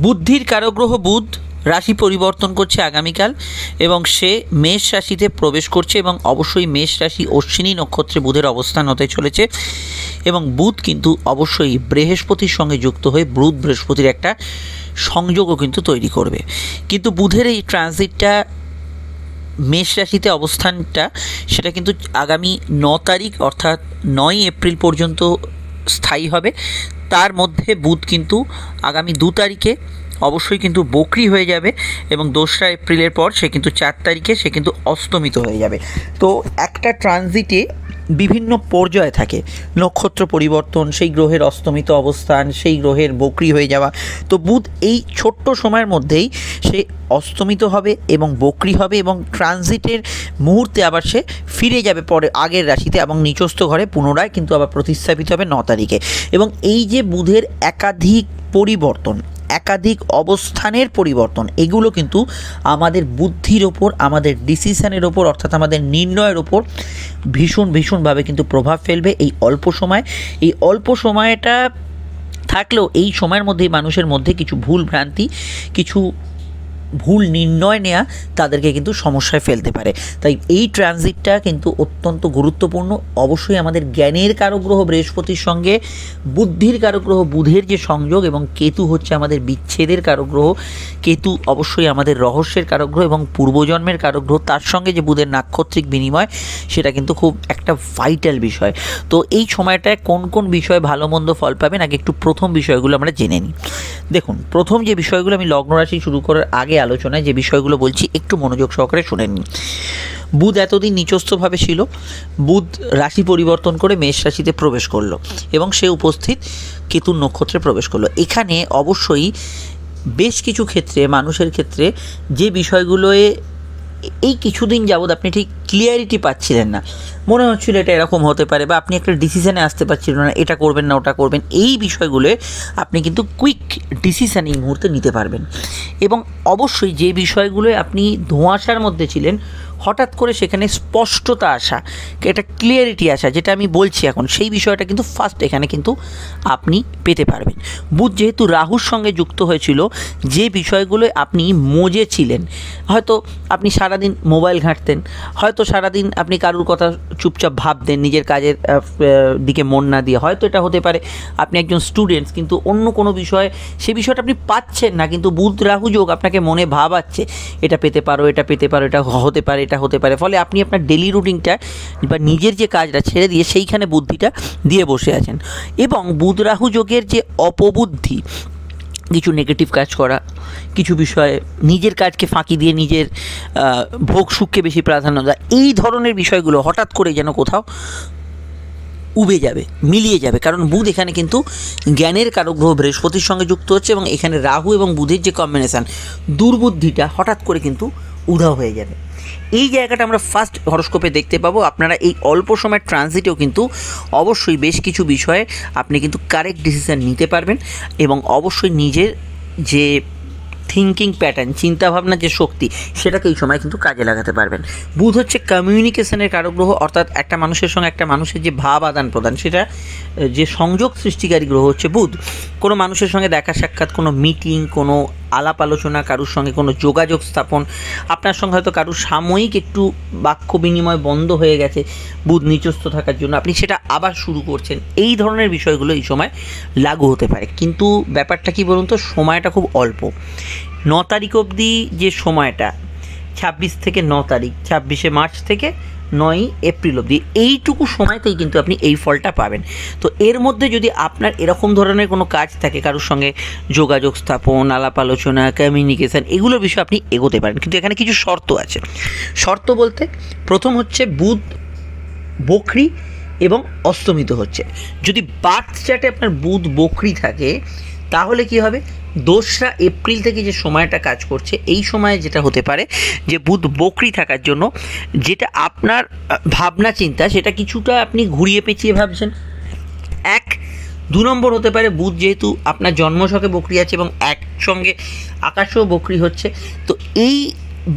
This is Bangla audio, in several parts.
বুদ্ধির কারগ্রহ বুধ রাশি পরিবর্তন করছে আগামীকাল এবং সে মেষ রাশিতে প্রবেশ করছে এবং অবশ্যই মেষ রাশি অশ্বিনী নক্ষত্রে বুধের অবস্থান হতে চলেছে এবং বুধ কিন্তু অবশ্যই বৃহস্পতির সঙ্গে যুক্ত হয়ে বুধ বৃহস্পতির একটা সংযোগও কিন্তু তৈরি করবে। কিন্তু বুধের এই ট্রানজিটটা মেষ রাশিতে অবস্থানটা সেটা কিন্তু আগামী 9 তারিখ অর্থাৎ 9 এপ্রিল পর্যন্ত স্থায়ী হবে। তার মধ্যে বুধ কিন্তু আগামী 2 তারিখে অবশ্যই কিন্তু বক্রি হয়ে যাবে এবং 2রা এপ্রিলের পর সে কিন্তু 4 তারিখে সে কিন্তু অস্তমিত হয়ে যাবে। তো একটা ট্রানজিটে বিভিন্ন পর্যায়ে থাকে, নক্ষত্র পরিবর্তন, সেই গ্রহের অস্তমিত অবস্থান, সেই গ্রহের বক্রি হয়ে যাওয়া। তো বুধ এই ছোট্ট সময়ের মধ্যেই সে অস্তমিত হবে এবং বক্রি হবে এবং ট্রানজিটের মুহূর্তে আবার সে ফিরে যাবে পরে আগের রাশিতে এবং নিচস্থ ঘরে পুনরায় কিন্তু আবার প্রতিস্থাপিত হবে 9 তারিখে। এবং এই যে বুধের একাধিক পরিবর্তন, একাধিক অবস্থানের পরিবর্তন, এগুলো কিন্তু আমাদের বুদ্ধির ওপর, আমাদের ডিসিশনের ওপর অর্থাৎ আমাদের নির্ণয়ের ওপর ভীষণভাবে কিন্তু প্রভাব ফেলবে এই অল্প সময়। এই অল্প সময়টা থাকলেও এই সময়ের মধ্যেই মানুষের মধ্যে কিছু ভুল ভ্রান্তি, কিছু ভুল নির্ণয় নেওয়া তাদেরকে কিন্তু সমস্যায় ফেলতে পারে। তাই এই ট্রানজিটটা কিন্তু অত্যন্ত গুরুত্বপূর্ণ। অবশ্যই আমাদের জ্ঞানের কারগ্রহ বৃহস্পতির সঙ্গে বুদ্ধির কারগ্রহ বুধের যে সংযোগ এবং কেতু হচ্ছে আমাদের বিচ্ছেদের কারগ্রহ, কেতু অবশ্যই আমাদের রহস্যের কারগ্রহ এবং পূর্বজন্মের কারগ্রহ, তার সঙ্গে যে বুধের নাক্ষত্রিক বিনিময় সেটা কিন্তু খুব একটা ভাইটাল বিষয়। তো এই সময়টায় কোন কোন বিষয়ে ভালো মন্দ ফল পাবেন আগে একটু প্রথম বিষয়গুলো আমরা জেনে নিই। দেখুন, প্রথম যে বিষয়গুলো আমি লগ্ন রাশি শুরু করার আগে আলোচনায় যে বিষয়গুলো বলছি একটু মনোযোগ সহকারে শুনে নিন। বুধ এতদিন নিচস্থভাবে ছিল, বুধ রাশি পরিবর্তন করে মেষ রাশিতে প্রবেশ করলো এবং সে উপস্থিত কেতুর নক্ষত্রে প্রবেশ করলো। এখানে অবশ্যই বেশ কিছু ক্ষেত্রে মানুষের ক্ষেত্রে যে বিষয়গুলোয় এই কিছুদিন যাবৎ আপনি ঠিক ক্লিয়ারিটি পাচ্ছিলেন না, মনে হচ্ছিল এটা এরকম হতে পারে বা আপনি একটা ডিসিশানে আসতে পারছিলেন না, এটা করবেন না ওটা করবেন, এই বিষয়গুলোয় আপনি কিন্তু কুইক ডিসিশান এই মুহূর্তে নিতে পারবেন। এবং অবশ্যই যে বিষয়গুলোয় আপনি ধোঁয়াশার মধ্যে ছিলেন হঠাৎ করে সেখানে স্পষ্টতা আসা, এটা ক্লিয়ারিটি আসা, যেটা আমি বলছি এখন, সেই বিষয়টা কিন্তু ফার্স্ট এখানে কিন্তু আপনি পেতে পারবেন। বুধ যেহেতু রাহুর সঙ্গে যুক্ত হয়েছিল, যে বিষয়গুলোয় আপনি মজে ছিলেন, হয়তো আপনি সারাদিন মোবাইল ঘাঁটতেন, হয়তো সারাদিন আপনি কারুর কথা চুপচাপ ভাবতেন নিজের কাজের দিকে মন না দিয়ে, হয়তো এটা হতে পারে আপনি একজন স্টুডেন্টস কিন্তু অন্য কোনো বিষয়ে সে বিষয়টা আপনি পাচ্ছেন না, কিন্তু বুধ রাহু যোগ আপনাকে মনে ভাবাচ্ছে এটা পেতে পারো, এটা পেতে পারো, এটা হতে পারে, এটা হতে পারে। ফলে আপনি আপনার ডেলি রুটিনটা বা নিজের যে কাজটা ছেড়ে দিয়ে সেইখানে বুদ্ধিটা দিয়ে বসে আছেন। এবং বুধ রাহু যোগের যে অপবুদ্ধি, কিছু নেগেটিভ কাজ করা, কিছু বিষয়ে নিজের কাজকে ফাঁকি দিয়ে নিজের ভোগ সুখকে বেশি প্রাধান্য দেওয়া, এই ধরনের বিষয়গুলো হঠাৎ করে যেন কোথাও উবে যাবে, মিলিয়ে যাবে। কারণ বুধ এখানে কিন্তু জ্ঞানের কারগ্রহ বৃহস্পতির সঙ্গে যুক্ত হচ্ছে এবং এখানে রাহু এবং বুধের যে কম্বিনেশান, দুর্বুদ্ধিটা হঠাৎ করে কিন্তু উধাও হয়ে যাবে। এই জায়গাটা আমরা ফার্স্ট হরস্কোপে দেখতে পাবো। আপনারা এই অল্প সময়ের ট্রানজিটেও কিন্তু অবশ্যই বেশ কিছু বিষয়ে আপনি কিন্তু কারেক্ট ডিসিশান নিতে পারবেন এবং অবশ্যই নিজের যে থিঙ্কিং প্যাটার্ন, চিন্তাভাবনার যে শক্তি, সেটাকে এই সময় কিন্তু কাজে লাগাতে পারবেন। বুধ হচ্ছে কমিউনিকেশনের কারগ্রহ, অর্থাৎ একটা মানুষের সঙ্গে একটা মানুষের যে ভাব আদান প্রদান, সেটা যে সংযোগ সৃষ্টিকারী গ্রহ হচ্ছে বুধ। কোনো মানুষের সঙ্গে দেখা সাক্ষাৎ, কোনো মিটিং, কোনো আলাপ আলোচনা, কারুর সঙ্গে কোনো যোগাযোগ স্থাপন, আপনার সঙ্গে হয়তো কারুর সাময়িক একটু বাক্য বিনিময় বন্ধ হয়ে গেছে বুধ নিচস্থ থাকার জন্য, আপনি সেটা আবার শুরু করছেন, এই ধরনের বিষয়গুলো এই সময় লাগু হতে পারে। কিন্তু ব্যাপারটা কি বলুন তো, সময়টা খুব অল্প। 9 তারিখ অবধি যে সময়টা, 26 থেকে 9 তারিখ, 26শে মার্চ থেকে 9ই এপ্রিল অবধি, এইটুকু সময়তেই কিন্তু আপনি এই ফলটা পাবেন। তো এর মধ্যে যদি আপনার এরকম ধরনের কোনো কাজ থাকে, কারোর সঙ্গে যোগাযোগ স্থাপন, আলাপ আলোচনা, কমিউনিকেশান, এগুলো বিষয়ে আপনি এগোতে পারেন। কিন্তু এখানে কিছু শর্ত আছে। শর্ত বলতে প্রথম হচ্ছে বুধ বক্রি এবং অস্তমিত হচ্ছে। যদি বার্থ চার্টে আপনার বুধ বক্রি থাকে তাহলে কি হবে, 2রা এপ্রিল থেকে যে সময়টা কাজ করছে, এই সময়ে যেটা হতে পারে যে বুধ বক্রি থাকার জন্য যেটা আপনার ভাবনা চিন্তা, সেটা কিছুটা আপনি ঘুরিয়ে পেঁচিয়ে ভাবছেন। 2 নম্বর হতে পারে বুধ যেহেতু আপনার জন্মছকে বক্রি আছে এবং একসঙ্গে আকাশেও বক্রি হচ্ছে, তো এই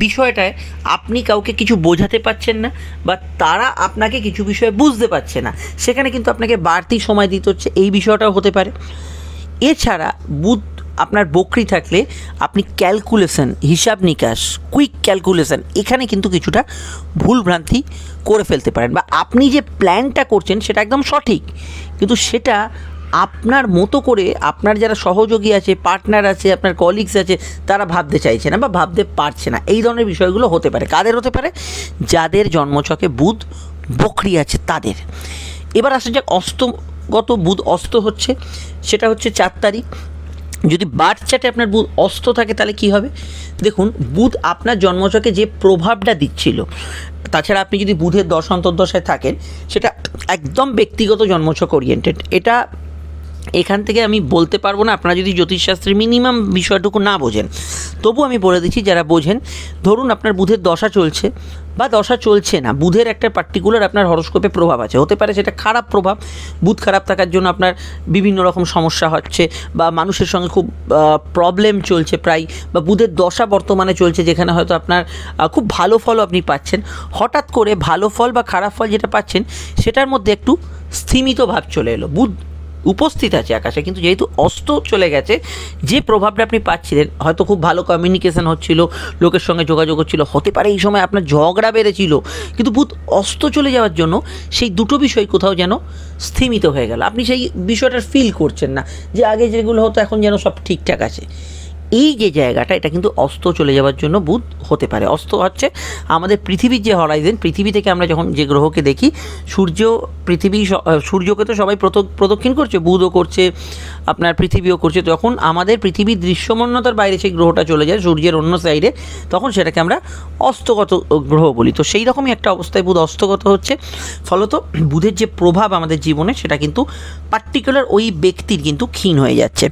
বিষয়টায় আপনি কাউকে কিছু বোঝাতে পারছেন না বা তারা আপনাকে কিছু বিষয় বুঝতে পারছে না, সেখানে কিন্তু আপনাকে বাড়তি সময় দিতে হচ্ছে, এই বিষয়টাও হতে পারে। এছাড়া বুধ আপনার বকরি থাকলে আপনি ক্যালকুলেশন, হিসাব নিকাশ, কুইক ক্যালকুলেশন এখানে কিন্তু কিছুটা ভুলভ্রান্তি করে ফেলতে পারেন, বা আপনি যে প্ল্যানটা করছেন সেটা একদম সঠিক, কিন্তু সেটা আপনার মতো করে আপনার যারা সহযোগী আছে, পার্টনার আছে, আপনার কলিগস আছে, তারা ভাবতে চাইছে না বা ভাবতে পারছে না। এই ধরনের বিষয়গুলো হতে পারে। কাদের হতে পারে? যাদের জন্মছকে বুধ বকরি আছে তাদের। এবার আসা যাক অস্তগত বুধ অস্ত হচ্ছে, সেটা হচ্ছে 4 তারিখ। যদি বার্থ চার্টে আপনার বুধ অস্ত থাকে তাহলে কি হবে? দেখুন, বুধ আপনার জন্মছকে যে প্রভাবটা দিচ্ছিল, তাছাড়া আপনি যদি বুধের দশায় থাকেন, সেটা একদম ব্যক্তিগত জন্মছক ওরিয়েন্টেড। এটা এখান থেকে আমি বলতে পারবো না, আপনারা যদি জ্যোতিষশাস্ত্রের মিনিমাম বিষয়টুকু না বোঝেন। তবু আমি বলে দিচ্ছি যারা বোঝেন, ধরুন আপনার বুধের দশা চলছে বা দশা চলছে না, বুধের একটা পার্টিকুলার আপনার হরোস্কোপে প্রভাব আছে, হতে পারে সেটা খারাপ প্রভাব। বুধ খারাপ থাকার জন্য আপনার বিভিন্ন রকম সমস্যা হচ্ছে, বা মানুষের সঙ্গে খুব প্রবলেম চলছে প্রায়, বা বুধের দশা বর্তমানে চলছে যেখানে হয়তো আপনার খুব ভালো ফলও আপনি পাচ্ছেন। হঠাৎ করে ভালো ফল বা খারাপ ফল যেটা পাচ্ছেন সেটার মধ্যে একটু স্থিমিত ভাব চলে এলো। বুধ উপস্থিত আছে আকাশে, কিন্তু যেহেতু অস্ত চলে গেছে, যে প্রভাবটা আপনি পাচ্ছিলেন, হয়তো খুব ভালো কমিউনিকেশন হচ্ছিল, লোকের সঙ্গে যোগাযোগ হচ্ছিল, হতে পারে এই সময় আপনার ঝগড়া বেড়েছিল, কিন্তু বুধ অস্ত চলে যাওয়ার জন্য সেই দুটো বিষয় কোথাও যেন স্থিমিত হয়ে গেল। আপনি সেই বিষয়টার ফিল করছেন না যে আগে যেগুলো হতো এখন যেন সব ঠিকঠাক আছে। এই যে জায়গাটা, এটা কিন্তু অস্ত চলে যাওয়ার জন্য বুধ হতে পারে। অস্ত হচ্ছে আমাদের পৃথিবীর যে হরাইজেন, পৃথিবী থেকে আমরা যখন যে গ্রহকে দেখি, সূর্যকে তো সবাই প্রদক্ষিণ করছে, বুধও করছে, আপনার পৃথিবীও করছে। তখন আমাদের পৃথিবীর দৃশ্যমানতার বাইরে সেই গ্রহটা চলে যায় সূর্যের অন্য সাইডে, তখন সেটাকে আমরা অস্তগত গ্রহ বলি। তো সেই রকমই একটা অবস্থায় বুধ অস্তগত হচ্ছে। ফলত বুধের যে প্রভাব আমাদের জীবনে, সেটা কিন্তু পার্টিকুলার ওই ব্যক্তির কিন্তু ক্ষীণ হয়ে যাচ্ছে।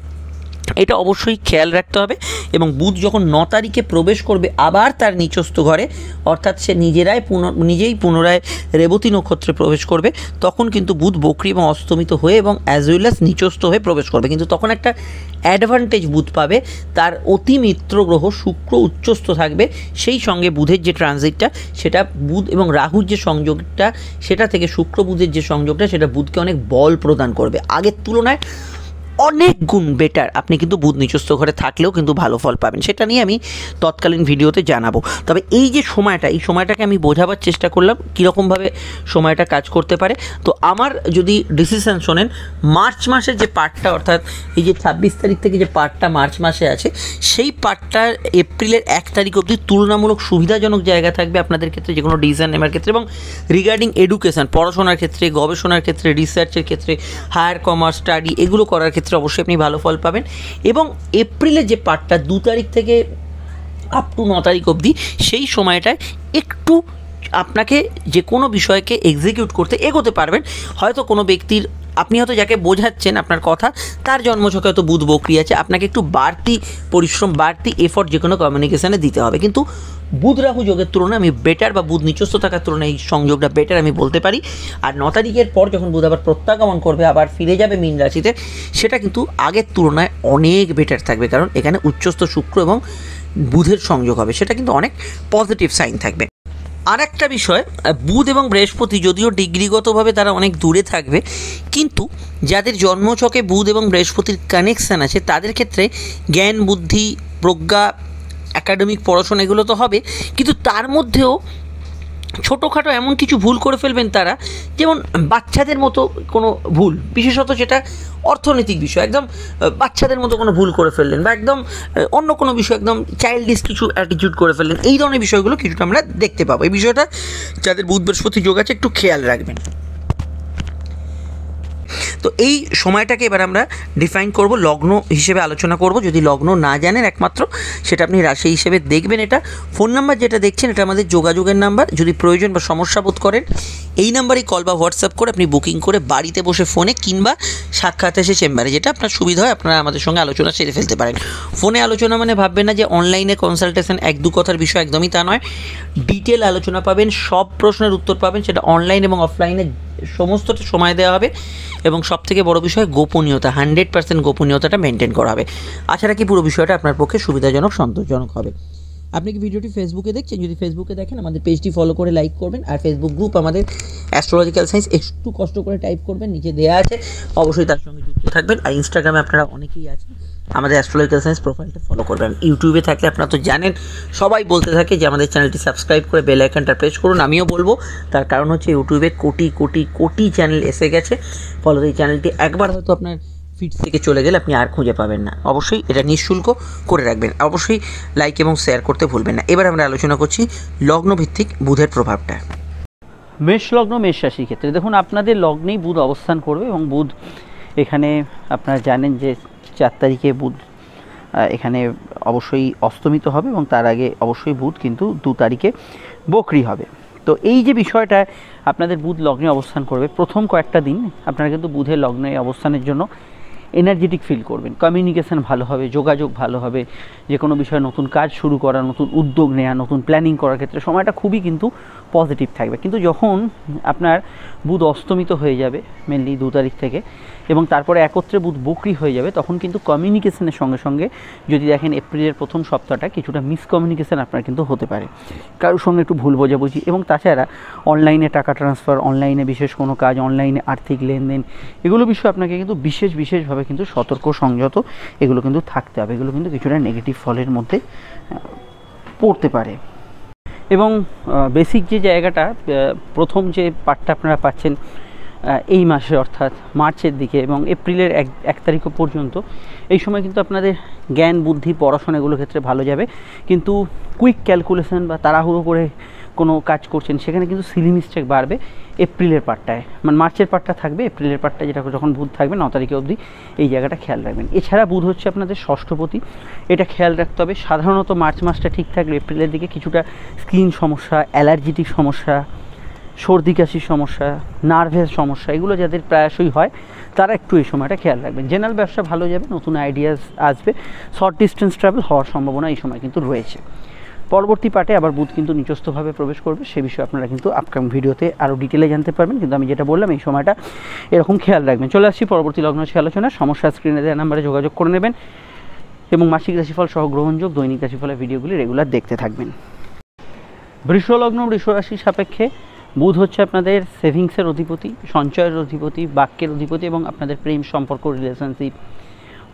এটা অবশ্যই খেয়াল রাখতে হবে। এবং বুধ যখন 9 তারিখে প্রবেশ করবে আবার তার নিচস্থ ঘরে, অর্থাৎ সে নিজেই পুনরায় রেবতী নক্ষত্রে প্রবেশ করবে, তখন কিন্তু বুধ বকরি এবং অস্তমিত হয়ে এবং অ্যাজ ওয়েল অ্যাজ নিচস্থ হয়ে প্রবেশ করবে। কিন্তু তখন একটা অ্যাডভান্টেজ বুধ পাবে, তার অতি মিত্র গ্রহ শুক্র উচ্চস্থ থাকবে, সেই সঙ্গে বুধের যে ট্রানজিটটা, সেটা বুধ এবং রাহুর যে সংযোগটা, সেটা থেকে শুক্র বুধের যে সংযোগটা, সেটা বুধকে অনেক বল প্রদান করবে। আগের তুলনায় অনেক গুণ বেটার আপনি কিন্তু বুধ নিচস্থ ঘরে থাকলেও কিন্তু ভালো ফল পাবেন। সেটা নিয়ে আমি তৎকালীন ভিডিওতে জানাবো। তবে এই যে সময়টা, এই সময়টাকে আমি বোঝাবার চেষ্টা করলাম কীরকমভাবে সময়টা কাজ করতে পারে। তো আমার যদি ডিসিশন শোনেন, মার্চ মাসের যে পার্টটা, অর্থাৎ এই যে 26 তারিখ থেকে যে পার্টটা মার্চ মাসে আছে, সেই পার্টটার এপ্রিলের 1 তারিখ অবধি তুলনামূলক সুবিধাজনক জায়গা থাকবে আপনাদের ক্ষেত্রে, যে কোনো ডিসিশন নেওয়ার ক্ষেত্রে। এবং রিগার্ডিং এডুকেশান, পড়াশোনার ক্ষেত্রে, গবেষণার ক্ষেত্রে, রিসার্চের ক্ষেত্রে, হায়ার কমার্স স্টাডি, এগুলো করার ক্ষেত্রে অবশ্যই আপনি ভালো ফল পাবেন। এবং এপ্রিলের যে পার্টটা 2 তারিখ থেকে আপ টু 9 তারিখ অবধি, সেই সময়টায় একটু আপনাকে যে কোনো বিষয়কে এক্সিকিউট করতে এগোতে পারবেন। হয়তো কোনো ব্যক্তির, আপনি হয়তো যাকে বোঝাচ্ছেন আপনার কথা, তার জন্মছকে হয়তো বুধ বকরি আছে, আপনাকে একটু বাড়তি পরিশ্রম, বাড়তি এফর্ট যে কোনো কমিউনিকেশানে দিতে হবে। কিন্তু বুধ রাহু যোগের তুলনায় আমি বেটার, বা বুধ নিচস্থ থাকার তুলনায় এই সংযোগটা বেটার আমি বলতে পারি। আর 9 তারিখের পর যখন বুধ আবার প্রত্যাগমন করবে, আবার ফিরে যাবে মীন রাশিতে, সেটা কিন্তু আগের তুলনায় অনেক বেটার থাকবে, কারণ এখানে উচ্চস্থ শুক্র এবং বুধের সংযোগ হবে, সেটা কিন্তু অনেক পজিটিভ সাইন থাকবে। আর একটা বিষয়, বুধ এবং বৃহস্পতি যদিও ডিগ্রিগতভাবে তারা অনেক দূরে থাকবে, কিন্তু যাদের জন্মছকে বুধ এবং বৃহস্পতির কানেকশান আছে, তাদের ক্ষেত্রে জ্ঞান, বুদ্ধি, প্রজ্ঞা, একাডেমিক পড়াশোনা এগুলো তো হবে, কিন্তু তার মধ্যেও ছোটোখাটো এমন কিছু ভুল করে ফেলবেন তারা, যেমন বাচ্চাদের মতো কোনো ভুল, বিশেষত যেটা অর্থনৈতিক বিষয়, একদম বাচ্চাদের মতো কোনো ভুল করে ফেললেন, বা একদম অন্য কোনো বিষয় একদম চাইল্ডিশ কিছু অ্যাটিটিউড করে ফেললেন, এই ধরনের বিষয়গুলো কিছুটা আমরা দেখতে পাবো। এই বিষয়টা যাদের বুধ বৃহস্পতি যোগ আছে একটু খেয়াল রাখবেন। তো এই সময়টাকে এবার আমরা ডিফাইন করব, লগ্ন হিসেবে আলোচনা করব। যদি লগ্ন না জানেন একমাত্র, সেটা আপনি রাশি হিসেবে দেখবেন। এটা ফোন নাম্বার যেটা দেখছেন, এটা আমাদের যোগাযোগের নাম্বার। যদি প্রয়োজন বা সমস্যা বোধ করেন, এই নাম্বারেই কল বা হোয়াটসঅ্যাপ করে আপনি বুকিং করে বাড়িতে বসে ফোনে, কিংবা সাক্ষাৎ এসে চেম্বারে, যেটা আপনার সুবিধা হয় আপনারা আমাদের সঙ্গে আলোচনা সেরে ফেলতে পারেন। ফোনে আলোচনা মানে ভাববেন না যে অনলাইনে কনসালটেশন, 1-2 কথার বিষয়, একদমই তা নয়। ডিটেল আলোচনা পাবেন, সব প্রশ্নের উত্তর পাবেন, সেটা অনলাইন এবং অফলাইনে সমস্তটা সময় দেওয়া হবে। এবং সবথেকে বড় বিষয় গোপনীয়তা, 100% গোপনীয়তাটা মেনটেন করা হবে। আশা রাখি পুরো বিষয়টা আপনার পক্ষে সুবিধাজনক, সন্তোষজনক হবে। আপনি কি ভিডিওটি ফেসবুকে দেখছেন? যদি ফেসবুকে দেখেন, আমাদের পেজটি ফলো করে লাইক করবেন। আর ফেসবুক গ্রুপ আমাদের অ্যাস্ট্রোলজিক্যাল সায়েন্স, একটু কষ্ট করে টাইপ করবেন, নিচে দেওয়া আছে, অবশ্যই তার সঙ্গে যুক্ত থাকবেন। আর ইনস্টাগ্রামে আপনারা অনেকেই আছেন, আমাদের অ্যাস্ট্রোলজিক্যাল সায়েন্স প্রোফাইলটা ফলো করবেন। ইউটিউবে থাকলে আপনারা তো জানেন, সবাই বলতে থাকে যে আমাদের চ্যানেলটি সাবস্ক্রাইব করে বেল আইকনটা প্রেস করুন। আমিও বলবো, তার কারণ হচ্ছে ইউটিউবে কোটি কোটি কোটি চ্যানেল এসে গেছে, ফলে এই চ্যানেলটি একবার হয়তো আপনার ফিড থেকে চলে গেলে আপনি আর খুঁজে পাবেন না। অবশ্যই এটা নিঃশুল্ক করে রাখবেন, অবশ্যই লাইক এবং শেয়ার করতে ভুলবেন না। এবার আমরা আলোচনা করছি লগ্নভিত্তিক বুধের প্রভাবটা। মেষ লগ্ন মেষ রাশির ক্ষেত্রে দেখুন, আপনাদের লগ্নেই বুধ অবস্থান করবে এবং বুধ এখানে আপনারা জানেন যে 4 তারিখে বুধ এখানে অবশ্যই অস্তমিত হবে এবং তার আগে অবশ্যই বুধ কিন্তু 2 তারিখে বকরি হবে। তো এই যে বিষয়টা আপনাদের বুধ লগ্নে অবস্থান করবে, প্রথম কয়েকটা দিন আপনারা কিন্তু বুধের লগ্নে অবস্থানের জন্য এনার্জেটিক ফিল করবেন, কমিউনিকেশান ভালো হবে, যোগাযোগ ভালো হবে, যে কোনো বিষয়ে নতুন কাজ শুরু করা, নতুন উদ্যোগ নেওয়া, নতুন প্ল্যানিং করার ক্ষেত্রে সময়টা খুবই কিন্তু পজিটিভ থাকবে। কিন্তু যখন আপনার বুধ অস্তমিত হয়ে যাবে মেনলি 2 তারিখ থেকে এবং তারপরে একত্রে বুধ বকরি হয়ে যাবে, তখন কিন্তু কমিউনিকেশনের সঙ্গে সঙ্গে যদি দেখেন এপ্রিলের প্রথম সপ্তাহটা কিছুটা মিসকমিউনিকেশান আপনার কিন্তু হতে পারে, কারোর সঙ্গে একটু ভুল বোঝাবুঝি, এবং তাছাড়া অনলাইনে টাকা ট্রান্সফার, অনলাইনে বিশেষ কোনো কাজ, অনলাইনে আর্থিক লেনদেন, এগুলো বিষয়ে আপনাকে কিন্তু বিশেষভাবে কিন্তু সতর্ক সংযত এগুলো কিন্তু থাকতে হবে। এগুলো কিন্তু কিছুটা নেগেটিভ ফলের মধ্যে পড়তে পারে। এবং বেসিক যে জায়গাটা, প্রথম যে পার্টটা আপনারা পাচ্ছেন এই মাসে অর্থাৎ মার্চের দিকে এবং এপ্রিলের 1 তারিখ পর্যন্ত, এই সময় কিন্তু আপনাদের জ্ঞান বুদ্ধি পড়াশোনা এগুলোর ক্ষেত্রে ভালো যাবে। কিন্তু কুইক ক্যালকুলেশন বা তাড়াহুড়ো করে কোনো কাজ করছেন সেখানে কিন্তু সিলি মিস্টেক বাড়বে এপ্রিলের পার্টটায়, মানে মার্চের পার্টটা থাকবে, এপ্রিলের পার্টটা যেটা যখন বুধ থাকবে 9 তারিখে অবধি, এই জায়গাটা খেয়াল রাখবেন। এছাড়া বুধ হচ্ছে আপনাদের ষষ্ঠপতি, এটা খেয়াল রাখতে হবে। সাধারণত মার্চ মাসটা ঠিক থাকলে এপ্রিলের দিকে কিছুটা স্কিন সমস্যা, অ্যালার্জিটিক সমস্যা, সর্দি কাশির সমস্যা, নার্ভের সমস্যা, এগুলো যাদের প্রায়শই হয় তারা একটু এই সময়টা খেয়াল রাখবেন। জেনারেল ব্যবসা ভালো যাবে, নতুন আইডিয়াস আসবে, শর্ট ডিস্টেন্স ট্রাভেল হওয়ার সম্ভাবনা এই সময় কিন্তু রয়েছে। পরবর্তী পার্টে আবার বুধ কিন্তু নিজস্থভাবে প্রবেশ করবে, সে বিষয়ে আপনারা কিন্তু আপকামিং ভিডিওতে আরও ডিটেলে জানতে পারবেন, কিন্তু আমি যেটা বললাম এই সময়টা এরকম খেয়াল রাখবেন। চলে আসছি পরবর্তী লগ্ন রাশি আলোচনা। সমস্যা স্ক্রিনে দেওয়া নাম্বারে যোগাযোগ করে নেবেন এবং মাসিক রাশিফল সহ গ্রহণযোগ দৈনিক রাশিফলের ভিডিওগুলি রেগুলার দেখতে থাকবেন। বৃষ লগ্ন বৃষ রাশির সাপেক্ষে বুধ হচ্ছে আপনাদের সেভিংসের অধিপতি, সঞ্চয়ের অধিপতি, বাক্যের অধিপতি এবং আপনাদের প্রেম সম্পর্ক, রিলেশনশিপ,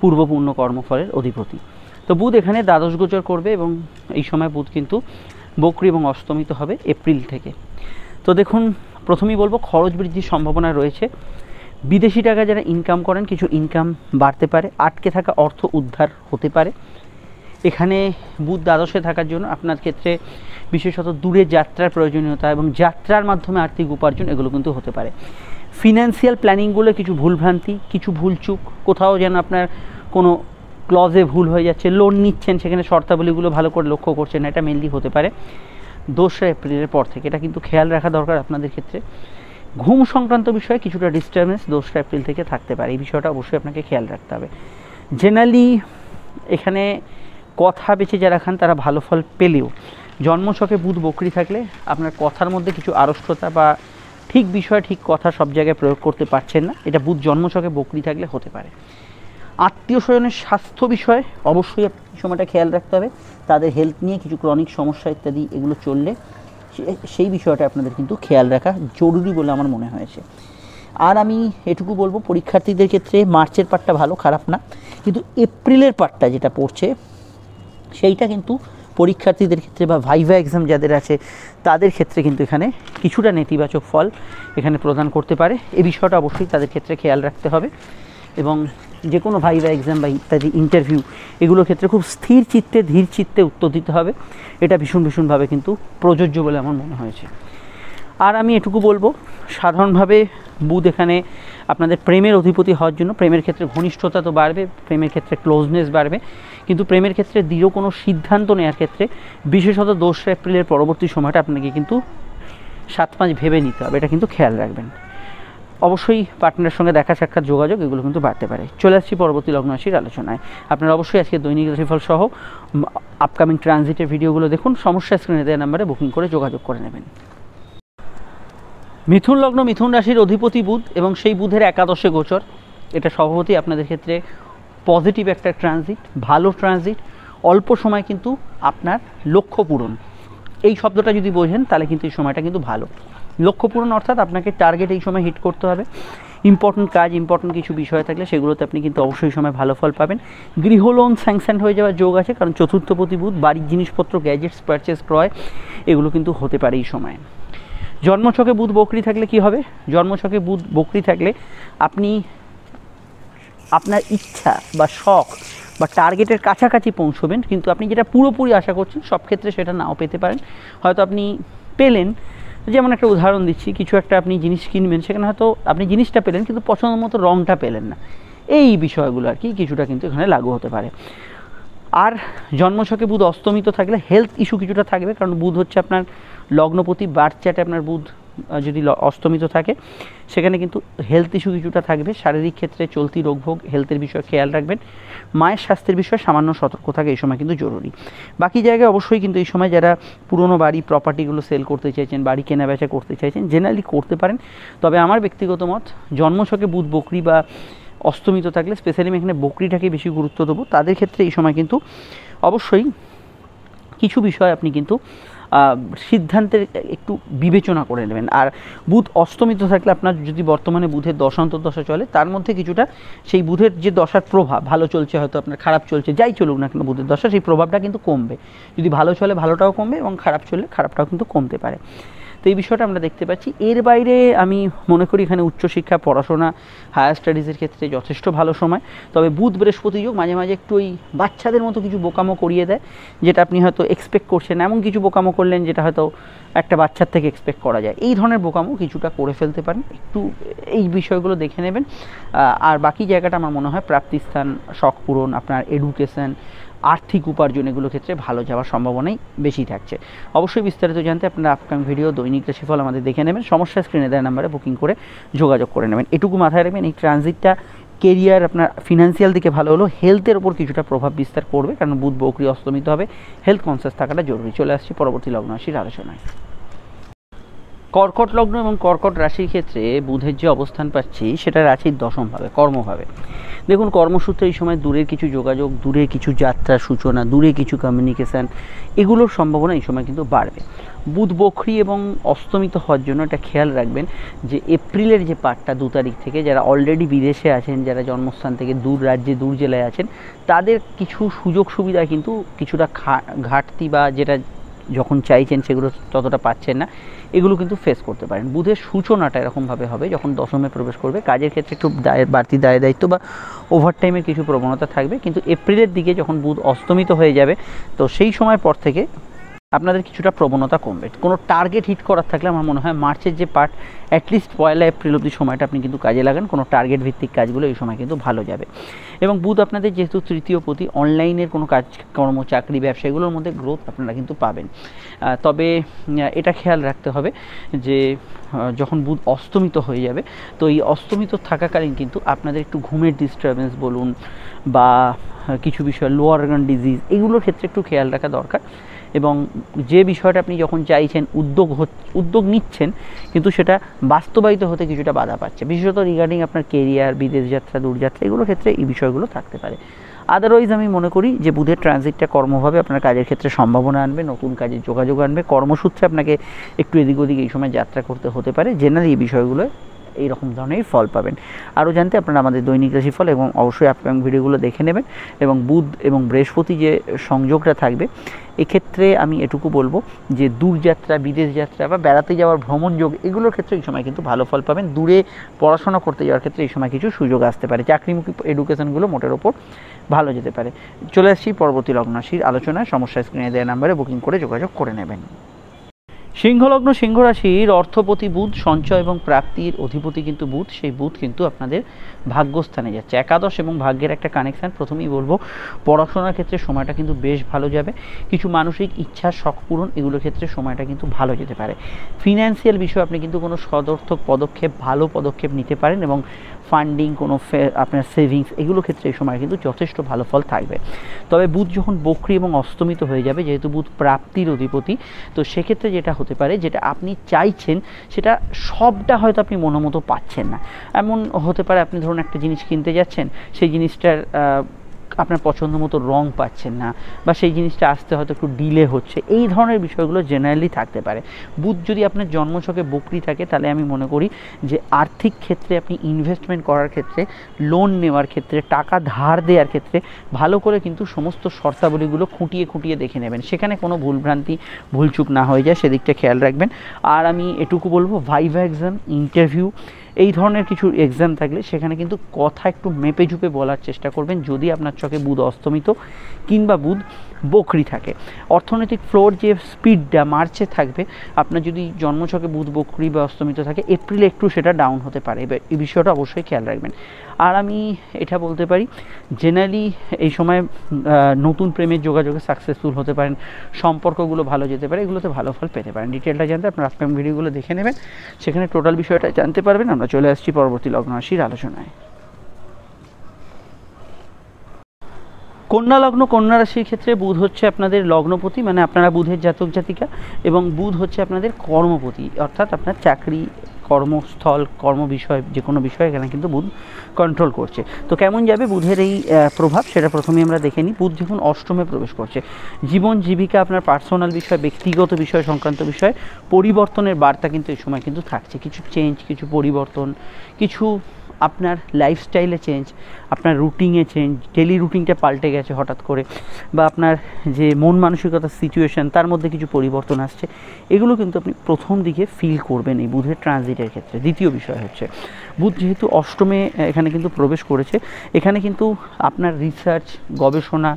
পূর্বপূর্ণ কর্মফলের অধিপতি। তো বুধ এখানে দ্বাদশ গোচর করবে এবং এই সময় বুধ কিন্তু বকরি এবং অস্তমিত হবে এপ্রিল থেকে। তো দেখুন, প্রথমেই বলবো খরচ বৃদ্ধির সম্ভাবনা রয়েছে। বিদেশি টাকা যারা ইনকাম করেন কিছু ইনকাম বাড়তে পারে, আটকে থাকা অর্থ উদ্ধার হতে পারে। এখানে বুধ দ্বাদশে থাকার জন্য আপনার ক্ষেত্রে বিশেষত দূরে যাত্রার প্রয়োজনীয়তা এবং যাত্রার মাধ্যমে আর্থিক উপার্জন এগুলো কিন্তু হতে পারে। ফিনান্সিয়াল প্ল্যানিংগুলো কিছু ভুলভ্রান্তি, কিছু ভুলচুক, কোথাও যেন আপনার কোনো ক্লজে ভুল হয়ে যাচ্ছে, লোন নিচ্ছেন সেখানে শর্তাবলীগুলো ভালো করে লক্ষ্য করছেন না, এটা মেনলি হতে পারে 2 এপ্রিলের পর থেকে। এটা কিন্তু খেয়াল রাখা দরকার আপনাদের ক্ষেত্রে। ঘুম সংক্রান্ত বিষয়ে কিছুটা ডিস্টারবেন্স 2 এপ্রিল থেকে থাকতে পারে, এই বিষয়টা অবশ্যই আপনাকে খেয়াল রাখতে হবে। জেনারেলি এখানে কথা বেঁচে যারা খান তারা ভালো ফল পেলেও জন্মছকে বুধ বকরি থাকলে আপনার কথার মধ্যে কিছু আড়ষ্টতা বা ঠিক বিষয় ঠিক কথা সব জায়গায় প্রয়োগ করতে পারছেন না, এটা বুধ জন্মছকে বকরি থাকলে হতে পারে। আত্মীয় স্বজনের স্বাস্থ্য বিষয়ে অবশ্যই সময়টা খেয়াল রাখতে হবে, তাদের হেলথ নিয়ে কিছু ক্রনিক সমস্যা ইত্যাদি এগুলো চললে সেই বিষয়টা আপনাদের কিন্তু খেয়াল রাখা জরুরি বলে আমার মনে হয়েছে। আর আমি এটুকু বলবো, পরীক্ষার্থীদের ক্ষেত্রে মার্চের পার্টটা ভালো, খারাপ না, কিন্তু এপ্রিলের পার্টটা যেটা পড়ছে সেইটা কিন্তু পরীক্ষার্থীদের ক্ষেত্রে বা ভাইভা এক্সাম যাদের আছে তাদের ক্ষেত্রে কিন্তু এখানে কিছুটা নেতিবাচক ফল এখানে প্রদান করতে পারে। এই বিষয়টা অবশ্যই তাদের ক্ষেত্রে খেয়াল রাখতে হবে এবং যে কোনো ভাইভা এক্সাম বা ইত্যাদি ইন্টারভিউ এগুলোর ক্ষেত্রে খুব স্থির চিত্তে ধীর চিত্তে উত্তর দিতে হবে, এটা ভীষণভাবে কিন্তু প্রযোজ্য বলে আমার মনে হয়েছে। আর আমি এটুকু বলবো, সাধারণভাবে বুধ এখানে আপনাদের প্রেমের অধিপতি হওয়ার জন্য প্রেমের ক্ষেত্রে ঘনিষ্ঠতা তো বাড়বে, প্রেমের ক্ষেত্রে ক্লোজনেস বাড়বে, কিন্তু প্রেমের ক্ষেত্রে দৃঢ় কোনো সিদ্ধান্ত নেওয়ার ক্ষেত্রে বিশেষত 2 এপ্রিলের পরবর্তী সময়টা আপনাকে কিন্তু 7-5 ভেবে নিতে হবে, এটা কিন্তু খেয়াল রাখবেন। অবশ্যই পার্টনারের সঙ্গে দেখা সাক্ষাৎ যোগাযোগ এগুলো কিন্তু বাড়তে পারে। চলে আসছি পরবর্তী লগ্ন রাশির আলোচনায়। আপনারা অবশ্যই আজকে দৈনিক রাশিফল সহ আপকামিং ট্রানজিটের ভিডিওগুলো দেখুন, সমস্যা স্ক্রিনে দেওয়া নাম্বারে বুকিং করে যোগাযোগ করে নেবেন। মিথুন লগ্ন মিথুন রাশির অধিপতি বুধ এবং সেই বুধের একাদশে গোচর, এটা স্বভাবতই আপনাদের ক্ষেত্রে পজিটিভ একটা ট্রানজিট, ভালো ট্রানজিট, অল্প সময় কিন্তু আপনার লক্ষ্য পূরণ, এই শব্দটা যদি বোঝেন তাহলে কিন্তু এই সময়টা কিন্তু ভালো। লক্ষ্য পূরণ অর্থাৎ আপনাকে টার্গেট এই সময় হিট করতে হবে, ইম্পর্টেন্ট কাজ, ইম্পর্টেন্ট কিছু বিষয় থাকলে সেগুলোতে আপনি কিন্তু অবশ্যই সময় ভালো ফল পাবেন। গৃহলোন স্যাংশন হয়ে যাওয়ার যোগ আছে, কারণ চতুর্থপতি বুধ, বাড়ির জিনিসপত্র, গ্যাজেটস পারচেস, ক্রয় এগুলো কিন্তু হতে পারে এই সময়। জন্মছকে বুধ বকরি থাকলে কি হবে? জন্মছকে বুধ বকরি থাকলে আপনি আপনার ইচ্ছা বা শখ বা টার্গেটের কাছাকাছি পৌঁছবেন, কিন্তু আপনি যেটা পুরোপুরি আশা করছেন সব ক্ষেত্রে সেটা নাও পেতে পারেন। হয়তো আপনি পেলেন, যেমন একটা উদাহরণ দিচ্ছি, কিছু একটা আপনি জিনিস কিনবেন, সেখানে হয়তো আপনি জিনিসটা পেলেন কিন্তু পছন্দ মতো রঙটা পেলেন না, এই বিষয়গুলো আর কি কিছুটা কিন্তু এখানে লাগু হতে পারে। আর জন্মছকে বুধ অস্তমিত থাকলে হেলথ ইস্যু কিছুটা থাকবে, কারণ বুধ হচ্ছে আপনার লগ্নপতি, বার্থ চার্টে আপনার বুধ যদি অস্তমিত থাকে সেখানে কিন্তু হেলথ ইস্যু কিছুটা থাকবে। শারীরিক ক্ষেত্রে চলতি রোগভোগ, হেলথের বিষয়ে খেয়াল রাখবেন। মায়ের স্বাস্থ্যের বিষয়ে সামান্য সতর্ক থাকা এই সময় কিন্তু জরুরি। বাকি জায়গায় অবশ্যই কিন্তু এই সময় যারা পুরনো বাড়ি, প্রপার্টিগুলো সেল করতে চাইছেন, বাড়ি কেনা বেচা করতে চাইছেন, জেনারেলি করতে পারেন। তবে আমার ব্যক্তিগত মত, জন্মছকে বুধ বকরি বা অস্তমিত থাকলে, স্পেশালি আমি এখানে বকরিটাকে বেশি গুরুত্ব দেবো, তাদের ক্ষেত্রে এই সময় কিন্তু অবশ্যই কিছু বিষয় আপনি কিন্তু সিদ্ধান্তের একটু বিবেচনা করে নেবেন। আর বুধ অস্তমিত থাকলে আপনার যদি বর্তমানে বুধের দশা চলে, তার মধ্যে কিছুটা সেই বুধের যে দশার প্রভাব, ভালো চলছে হয়তো আপনার, খারাপ চলছে, যাই চলুক না কেন বুধের দশা, সেই প্রভাবটা কিন্তু কমবে। যদি ভালো চলে ভালোটাও কমবে, এবং খারাপ চললে খারাপটাও কিন্তু কমতে পারে। তো এই বিষয়টা আমরা দেখতে পাচ্ছি। এর বাইরে আমি মনে করি এখানে উচ্চশিক্ষা, পড়াশোনা, হায়ার স্টাডিজের ক্ষেত্রে যথেষ্ট ভালো সময়। তবে বুধ বৃহস্পতি যোগ মাঝে মাঝে একটু ওই বাচ্চাদের মতো কিছু বোকামো করিয়ে দেয়, যেটা আপনি হয়তো এক্সপেক্ট করছেন, এমন কিছু বোকামো করলেন যেটা হয়তো একটা বাচ্চার থেকে এক্সপেক্ট করা যায়। এই ধরনের বোকামো কিছুটা করে ফেলতে পারেন, একটু এই বিষয়গুলো দেখে নেবেন। আর বাকি জায়গাটা আমার মনে হয় প্রাপ্তিস্থান, শখ পূরণ, আপনার এডুকেশন, আর্থিক উপার্জন, এগুলো ক্ষেত্রে ভালো যাওয়ার সম্ভাবনাই বেশি থাকছে। অবশ্যই বিস্তারিত জানতে আপনারা আপকামিং ভিডিও দৈনিক রাশিফল আমাদের দেখে নেবেন। সমস্যা স্ক্রিনে দেওয়া নাম্বারে বুকিং করে যোগাযোগ করে নেবেন। এটুকু মাথায় রাখবেন, এই ট্রানজিটটা কেরিয়ার, আপনার ফিনান্সিয়াল দিকে ভালো হলো, হেলথের ওপর কিছুটা প্রভাব বিস্তার করবে, কারণ বুধ বকরি অস্তমিত হবে, হেলথ কনসিয়াস থাকাটা জরুরি। চলে আসছি পরবর্তী লগ্ন রাশির আলোচনায়। কর্কট লগ্ন এবং কর্কট রাশির ক্ষেত্রে বুধের যে অবস্থান পাচ্ছি সেটা রাশির দশমভাবে, কর্মভাবে। দেখুন, কর্মসূত্রে এই সময় দূরের কিছু যোগাযোগ, দূরে কিছু যাত্রার সূচনা, দূরে কিছু কমিউনিকেশান, এগুলোর সম্ভাবনা এই সময় কিন্তু বাড়বে। বুধ বকরি এবং অস্তমিত হওয়ার জন্য এটা খেয়াল রাখবেন যে এপ্রিলের যে পার্টটা 2 তারিখ থেকে, যারা অলরেডি বিদেশে আছেন, যারা জন্মস্থান থেকে দূর রাজ্যে, দূর জেলায় আছেন, তাদের কিছু সুযোগ সুবিধা কিন্তু কিছুটা ঘাটতি, বা যেটা যখন চাইছেন সেগুলো ততটা পাচ্ছেন না, এগুলো কিন্তু ফেস করতে পারেন। বুধের সূচনাটা এরকমভাবে হবে, যখন দশমে প্রবেশ করবে, কাজের ক্ষেত্রে একটু বাড়তি দায় দায়িত্ব বা ওভারটাইমের কিছু প্রবণতা থাকবে, কিন্তু এপ্রিলের দিকে যখন বুধ অস্তমিত হয়ে যাবে, তো সেই সময় পর থেকে আপনাদের কিছুটা প্রবণতা কমবে। কোনো টার্গেট হিট করার থাকলে আমার মনে হয় মার্চের যে পার্ট, অ্যাটলিস্ট 1 এপ্রিল অবধি সময়টা আপনি কিন্তু কাজে লাগান, কোনো টার্গেট ভিত্তিক কাজগুলো এই সময় কিন্তু ভালো যাবে। এবং বুধ আপনাদের যেহেতু তৃতীয় পতি, অনলাইনের কোনো কাজকর্ম, চাকরি, ব্যবসা, এগুলোর মধ্যে গ্রোথ আপনারা কিন্তু পাবেন। তবে এটা খেয়াল রাখতে হবে যে যখন বুধ অস্তমিত হয়ে যাবে, তো এই অস্তমিত থাকাকালীন কিন্তু আপনাদের একটু ঘুমের ডিস্টারবেন্স বলুন, বা কিছু বিষয়, লোয়ার অর্গান ডিজিজ, এগুলোর ক্ষেত্রে একটু খেয়াল রাখা দরকার। এবং যে বিষয়টা আপনি যখন চাইছেন, উদ্যোগ নিচ্ছেন, কিন্তু সেটা বাস্তবায়িত হতে কিছুটা বাধা পাচ্ছে, বিশেষত রিগার্ডিং আপনার কেরিয়ার, বিদেশ যাত্রা, দূরযাত্রা, এগুলোর ক্ষেত্রে এই বিষয়গুলো থাকতে পারে। আদারওয়াইজ আমি মনে করি যে বুধের ট্রানজিটটা কর্মভাবে আপনার কাজের ক্ষেত্রে সম্ভাবনা আনবে, নতুন কাজের যোগাযোগ আনবে, কর্মসূত্রে আপনাকে একটু এদিক ওদিক এই সময় যাত্রা করতে হতে পারে। জেনারেলি এই বিষয়গুলো এইরকম ধরনের ফল পাবেন। আরও জানতে আপনারা আমাদের দৈনিক রাশিফল এবং অবশ্যই আপকামিং ভিডিওগুলো দেখে নেবেন। এবং বুধ এবং বৃহস্পতি যে সংযোগটা থাকবে, এক্ষেত্রে আমি এটুকু বলবো যে দূরযাত্রা, বিদেশ যাত্রা বা বেড়াতে যাওয়ার ভ্রমণ যোগ, এগুলোর ক্ষেত্রে এই সময় কিন্তু ভালো ফল পাবেন। দূরে পড়াশোনা করতে যাওয়ার ক্ষেত্রে এই সময় কিছু সুযোগ আসতে পারে। চাকরিমুখী এডুকেশনগুলো মোটের ওপর ভালো যেতে পারে। চলে আসছি পরবর্তী লগ্ন রাশির আলোচনায়। সমস্যা স্ক্রিনে দেওয়া নাম্বারে বুকিং করে যোগাযোগ করে নেবেন। সিংহলগ্ন, সিংহ রাশির অর্থপতি বুধ, সঞ্চয় এবং প্রাপ্তির অধিপতি কিন্তু বুধ, সেই বুধ কিন্তু আপনাদের ভাগ্যস্থানে যাচ্ছে। একাদশ এবং ভাগ্যের একটা কানেকশান। প্রথমেই বলবো, পড়াশোনার ক্ষেত্রে সময়টা কিন্তু বেশ ভালো যাবে। কিছু মানসিক ইচ্ছা, শখ পূরণ, এগুলোর ক্ষেত্রে সময়টা কিন্তু ভালো যেতে পারে। ফিনান্সিয়াল বিষয়ে আপনি কিন্তু কোনো সদর্থক পদক্ষেপ, ভালো পদক্ষেপ নিতে পারেন, এবং ফান্ডিং, কোনো আপনার সেভিংস, এগুলোর ক্ষেত্রে এই সময় কিন্তু যথেষ্ট ভালো ফল থাকবে। তবে বুধ যখন বক্রী এবং অস্তমিত হয়ে যাবে, যেহেতু বুধ প্রাপ্তির অধিপতি, তো সেক্ষেত্রে যেটা হতে পারে, যেটা আপনি চাইছেন সেটা সবটা হয়তো আপনি মনোমতো পাচ্ছেন না। এমন হতে পারে, আপনি ধরুন একটা জিনিস কিনতে যাচ্ছেন, সেই জিনিসটার আপনার পছন্দ মতো রং পাচ্ছেন না, বা সেই জিনিসটা আসতে হয়তো একটু ডিলে হচ্ছে, এই ধরনের বিষয়গুলো জেনারেলি থাকতে পারে। বুধ যদি আপনার জন্মছকে বকরি থাকে, তাহলে আমি মনে করি যে আর্থিক ক্ষেত্রে আপনি ইনভেস্টমেন্ট করার ক্ষেত্রে, লোন নেওয়ার ক্ষেত্রে, টাকা ধার দেওয়ার ক্ষেত্রে ভালো করে কিন্তু সমস্ত শর্তাবলীগুলো খুঁটিয়ে খুঁটিয়ে দেখে নেবেন, সেখানে কোনো ভুলভ্রান্তি ভুলচুক না হয়ে যায়, সেদিকটা খেয়াল রাখবেন। আর আমি এটুকু বলবো, ভাইভা এক্সাম, ইন্টারভিউ, এই ধরনের কিছু এক্সাম থাকলে সেখানে কিন্তু কথা একটু মেপে ঝুপে বলার চেষ্টা করবেন, যদি আপনার চোখে বুধ অস্তমিত কিংবা বুধ বকরি থাকে। অর্থনৈতিক ফ্লোর যে স্পিডটা মার্চে থাকবে, আপনার যদি জন্মছকে বুধ বকরি বা অস্তমিত থাকে, এপ্রিলে একটু সেটা ডাউন হতে পারে, এবার এই বিষয়টা অবশ্যই খেয়াল রাখবেন। আর আমি এটা বলতে পারি, জেনারেলি এই সময় নতুন প্রেমের যোগাযোগে সাকসেসফুল হতে পারেন, সম্পর্কগুলো ভালো যেতে পারে, এগুলোতে ভালো ফল পেতে পারেন। ডিটেলটা জানতে আপনার আপকামিং ভিডিওগুলো দেখে নেবেন, সেখানে টোটাল বিষয়টা জানতে পারবেন। আমরা চলে আসছি পরবর্তী লগ্ন রাশির আলোচনায়। কন্যা লগ্ন, কন্যা রাশির ক্ষেত্রে বুধ হচ্ছে আপনাদের লগ্নপতি, মানে আপনারা বুধের জাতক জাতিকা, এবং বুধ হচ্ছে আপনাদের কর্মপতি, অর্থাৎ আপনার চাকরি, কর্মস্থল, কর্ম বিষয়, যে কোনো বিষয় এখানে কিন্তু বুধ কন্ট্রোল করছে। তো কেমন যাবে বুধের এই প্রভাব, সেটা প্রথমেই আমরা দেখে নিই। বুধ যখন অষ্টমে প্রবেশ করছে, জীবন জীবিকা, আপনার পার্সোনাল বিষয়, ব্যক্তিগত বিষয় সংক্রান্ত বিষয় পরিবর্তনের বার্তা কিন্তু এই সময় কিন্তু থাকছে। কিছু চেঞ্জ, কিছু পরিবর্তন, কিছু আপনার লাইফস্টাইলে চেঞ্জ, আপনার রুটিনে চেঞ্জ, ডেলি রুটিনটা পাল্টে গেছে হঠাৎ করে, বা আপনার যে মন মানসিকতার সিচুয়েশান তার মধ্যে কিছু পরিবর্তন আসছে, এগুলো কিন্তু আপনি প্রথম দিকে ফিল করবেন এই বুধের ট্রানজিটের ক্ষেত্রে। দ্বিতীয় বিষয় হচ্ছে, বুধ যেহেতু অষ্টমে এখানে কিন্তু প্রবেশ করেছে, এখানে কিন্তু আপনার রিসার্চ, গবেষণা,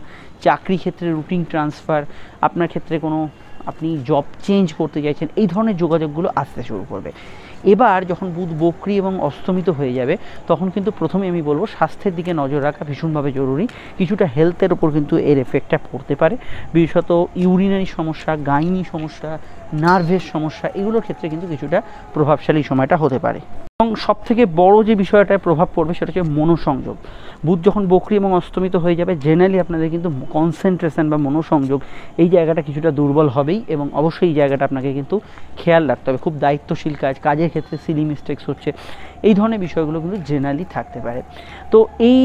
চাকরি ক্ষেত্রে রুটিন ট্রান্সফার, আপনার ক্ষেত্রে কোনো আপনি জব চেঞ্জ করতে চাইছেন, এই ধরনের যোগাযোগগুলো আসতে শুরু করবে। এবার যখন বুধ বকরি এবং অস্তমিত হয়ে যাবে, তখন কিন্তু প্রথমে আমি বলবো স্বাস্থ্যের দিকে নজর রাখা ভীষণভাবে জরুরি। কিছুটা হেলথের ওপর কিন্তু এর এফেক্টটা পড়তে পারে, বিশেষত ইউরিনারি সমস্যা, গাইনি সমস্যা, নার্ভের সমস্যা, এগুলোর ক্ষেত্রে কিন্তু কিছুটা প্রভাবশালী সময়টা হতে পারে। এবং সবথেকে বড় যে বিষয়টায় প্রভাব পড়বে সেটা হচ্ছে মনোসংযোগ। বুধ যখন বকরি এবং অস্তমিত হয়ে যাবে, জেনারেলি আপনাদের কিন্তু কনসেন্ট্রেশন বা মনোসংযোগ, এই জায়গাটা কিছুটা দুর্বল হবেই, এবং অবশ্যই এই জায়গাটা আপনাকে কিন্তু খেয়াল রাখতে হবে। খুব দায়িত্বশীল কাজের ক্ষেত্রে সিলি মিস্টেক্স হচ্ছে, এই ধরনের বিষয়গুলো কিন্তু জেনারেলি থাকতে পারে। তো এই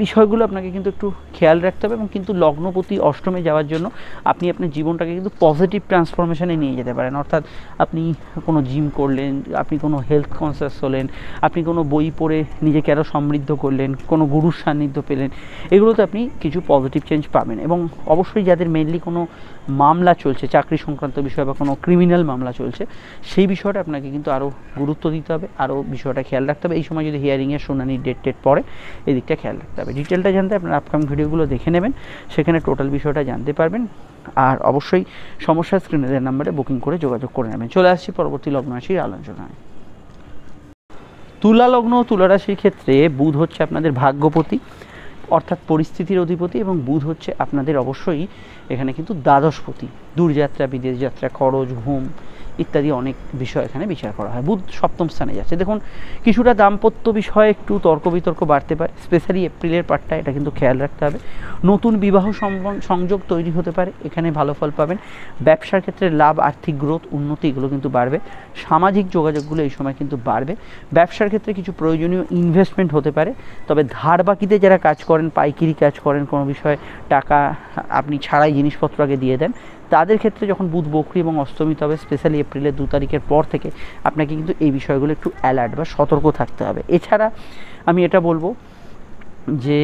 বিষয়গুলো আপনাকে কিন্তু একটু খেয়াল রাখতে হবে, এবং কিন্তু লগ্নপতি অষ্টমে যাওয়ার জন্য আপনি আপনার জীবনটাকে কিন্তু পজিটিভ ট্রান্সফরমেশনে নিয়ে যেতে পারেন। অর্থাৎ আপনি কোনো জিম করলেন, আপনি কোনো হেলথ কনসিয়াস হলেন, আপনি কোনো বই পড়ে নিজেকে আরও সমৃদ্ধ করলেন, কোনো গুরুর সান্নিধ্য পেলেন, এগুলোতে আপনি কিছু পজিটিভ চেঞ্জ পাবেন। এবং অবশ্যই যাদের মেনলি কোনো মামলা চলছে, চাকরি সংক্রান্ত বিষয় বা কোনো ক্রিমিনাল মামলা চলছে, সেই বিষয়টা আপনাকে কিন্তু আরও গুরুত্ব দিতে হবে, আরও বিষয়টা খেয়াল রাখতে হবে। এই সময় যদি হিয়ারিংয়ের শুনানির ডেট পড়ে, এই দিকটা খেয়াল রাখতে হবে। ডিটেলটা জানতে আপনার আপকামিং ভিডিওগুলো দেখে নেবেন, সেখানে টোটাল বিষয়টা জানতে পারবেন। আর অবশ্যই সমস্যার স্ক্রিনে দেওয়ার নাম্বারে বুকিং করে যোগাযোগ করে নেবেন। চলে আসছি পরবর্তী লগ্ন রাশির আলোচনায়। তুলা লগ্ন, তুলা রাশির ক্ষেত্রে বুধ হচ্ছে আপনাদের ভাগ্যপতি, অর্থাৎ পরিস্থিতির অধিপতি, এবং বুধ হচ্ছে আপনাদের অবশ্যই এখানে কিন্তু দ্বাদশপতি। দূরযাত্রা, বিদেশ যাত্রা, খরচ, ঘুম ইত্যাদি অনেক বিষয় এখানে বিচার করা হয়। বুধ সপ্তম স্থানে যাচ্ছে। দেখুন, কিছুটা দাম্পত্য বিষয়ে একটু তর্ক বিতর্ক বাড়তে পারে, স্পেশালি এপ্রিলের পার্টটা, এটা কিন্তু খেয়াল রাখতে হবে। নতুন বিবাহ সংযোগ তৈরি হতে পারে, এখানে ভালো ফল পাবেন। ব্যবসার ক্ষেত্রে লাভ, আর্থিক গ্রোথ, উন্নতি, এগুলো কিন্তু বাড়বে। সামাজিক যোগাযোগগুলো এই সময় কিন্তু বাড়বে। ব্যবসার ক্ষেত্রে কিছু প্রয়োজনীয় ইনভেস্টমেন্ট হতে পারে, তবে ধার বাকিতে যারা কাজ করেন, পাইকারি কাজ করেন, কোনো বিষয়ে টাকা আপনি ছাড়াই জিনিসপত্র আগে দিয়ে দেন, তাদের ক্ষেত্রে যখন বুধ বকরি এবং অস্তমিত হবে, স্পেশালি এপ্রিলের 2 তারিখের পর থেকে, আপনাকে কিন্তু এই বিষয়গুলো একটু অ্যালার্ট বা সতর্ক থাকতে হবে। এছাড়া আমি এটা বলবো যে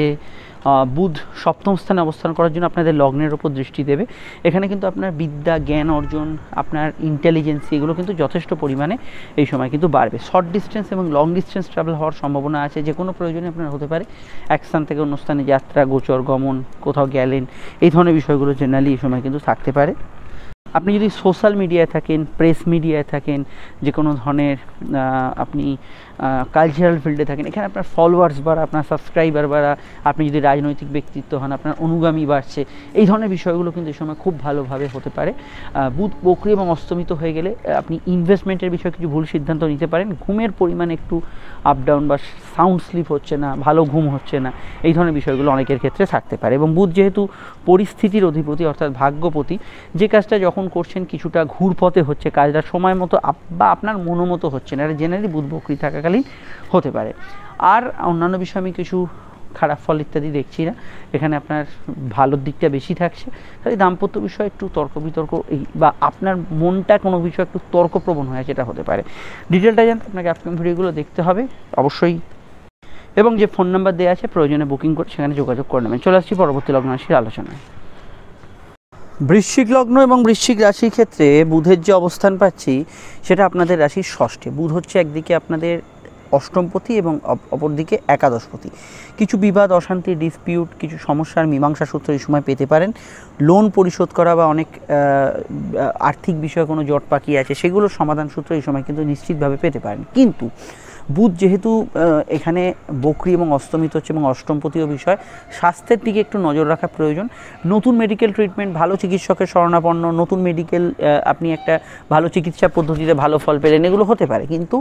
বুধ সপ্তম স্থানে অবস্থান করার জন্য আপনাদের লগ্নের ওপর দৃষ্টি দেবে। এখানে কিন্তু আপনার বিদ্যা, জ্ঞান অর্জন, আপনার ইন্টেলিজেন্সি, এগুলো কিন্তু যথেষ্ট পরিমাণে এই সময় কিন্তু বাড়বে। শর্ট ডিস্টেন্স এবং লং ডিস্টেন্স ট্রাভেল হওয়ার সম্ভাবনা আছে, যে কোনো প্রয়োজনে আপনার হতে পারে। এক স্থান থেকে অন্য স্থানে যাত্রা, গোচর, গমন, কোথাও গেলেন, এই ধরনের বিষয়গুলো জেনারেলি এই সময় কিন্তু থাকতে পারে। আপনি যদি সোশ্যাল মিডিয়ায় থাকেন, প্রেস মিডিয়ায় থাকেন, যে কোনো ধরনের আপনি কালচারাল ফিল্ডে থাকেন, এখানে আপনার ফলোয়ার্স বাড়া, আপনার সাবস্ক্রাইবার বাড়া, আপনি যদি রাজনৈতিক ব্যক্তিত্ব হন, আপনার অনুগামী বাড়ছে, এই ধরনের বিষয়গুলো কিন্তু এই সময় খুব ভালোভাবে হতে পারে। বুধ বকরি এবং অস্তমিত হয়ে গেলে আপনি ইনভেস্টমেন্টের বিষয়ে কিছু ভুল সিদ্ধান্ত নিতে পারেন। ঘুমের পরিমাণ একটু আপ ডাউন বা সাউন্ড স্লিপ হচ্ছে না, ভালো ঘুম হচ্ছে না, এই ধরনের বিষয়গুলো অনেকের ক্ষেত্রে থাকতে পারে। এবং বুধ যেহেতু পরিস্থিতির অধিপতি, অর্থাৎ ভাগ্যপতি, যে কাজটা যখন করছেন কিছুটা ঘুরপথে হচ্ছে, কাজটা সময় মতো বা আপনার মনোমতো হচ্ছে না, এটা জেনারেলি বুধ বকরি থাকাকালীন হতে পারে। আর অন্যান্য বিষয়ে আমি কিছু খারাপ ফল ইত্যাদি দেখছি না, এখানে আপনার ভালোর দিকটা বেশি থাকছে। খালি দাম্পত্য বিষয়ে একটু তর্ক বিতর্ক বা আপনার মনটা কোনো বিষয়ে একটু তর্কপ্রবণ হয়ে যেটা হতে পারে। ডিটেলটা জানতে আপনাকে আপকামিং ভিডিওগুলো দেখতে হবে অবশ্যই, এবং যে ফোন নাম্বার দেওয়া আছে প্রয়োজনে বুকিং করে সেখানে যোগাযোগ করে নেবেন। চলে আসছি পরবর্তী লগ্ন রাশির আলোচনায়। বৃশ্চিক লগ্ন এবং বৃশ্চিক রাশির ক্ষেত্রে বুধের যে অবস্থান পাচ্ছি সেটা আপনাদের রাশির ষষ্ঠে। বুধ হচ্ছে একদিকে আপনাদের অষ্টমপতি এবং অপরদিকে একাদশপতি। কিছু বিবাদ, অশান্তি, ডিসপিউট, কিছু সমস্যার মীমাংসা সূত্র এই সময় পেতে পারেন। লোন পরিশোধ করা বা অনেক আর্থিক বিষয়ে কোনো জট পাকি আছে সেগুলোর সমাধান সূত্র এই সময় কিন্তু নিশ্চিতভাবে পেতে পারেন। কিন্তু বুধ যেহেতু এখানে বক্রী এবং অস্তমিত হচ্ছে এবং অষ্টমপতিও বিষয়, স্বাস্থ্যের দিকে একটু নজর রাখা প্রয়োজন। নতুন মেডিকেল ট্রিটমেন্ট, ভালো চিকিৎসকের শরণাপন্ন, নতুন মেডিকেল আপনি একটা ভালো চিকিৎসা পদ্ধতিতে ভালো ফল পেলেন, এগুলো হতে পারে। কিন্তু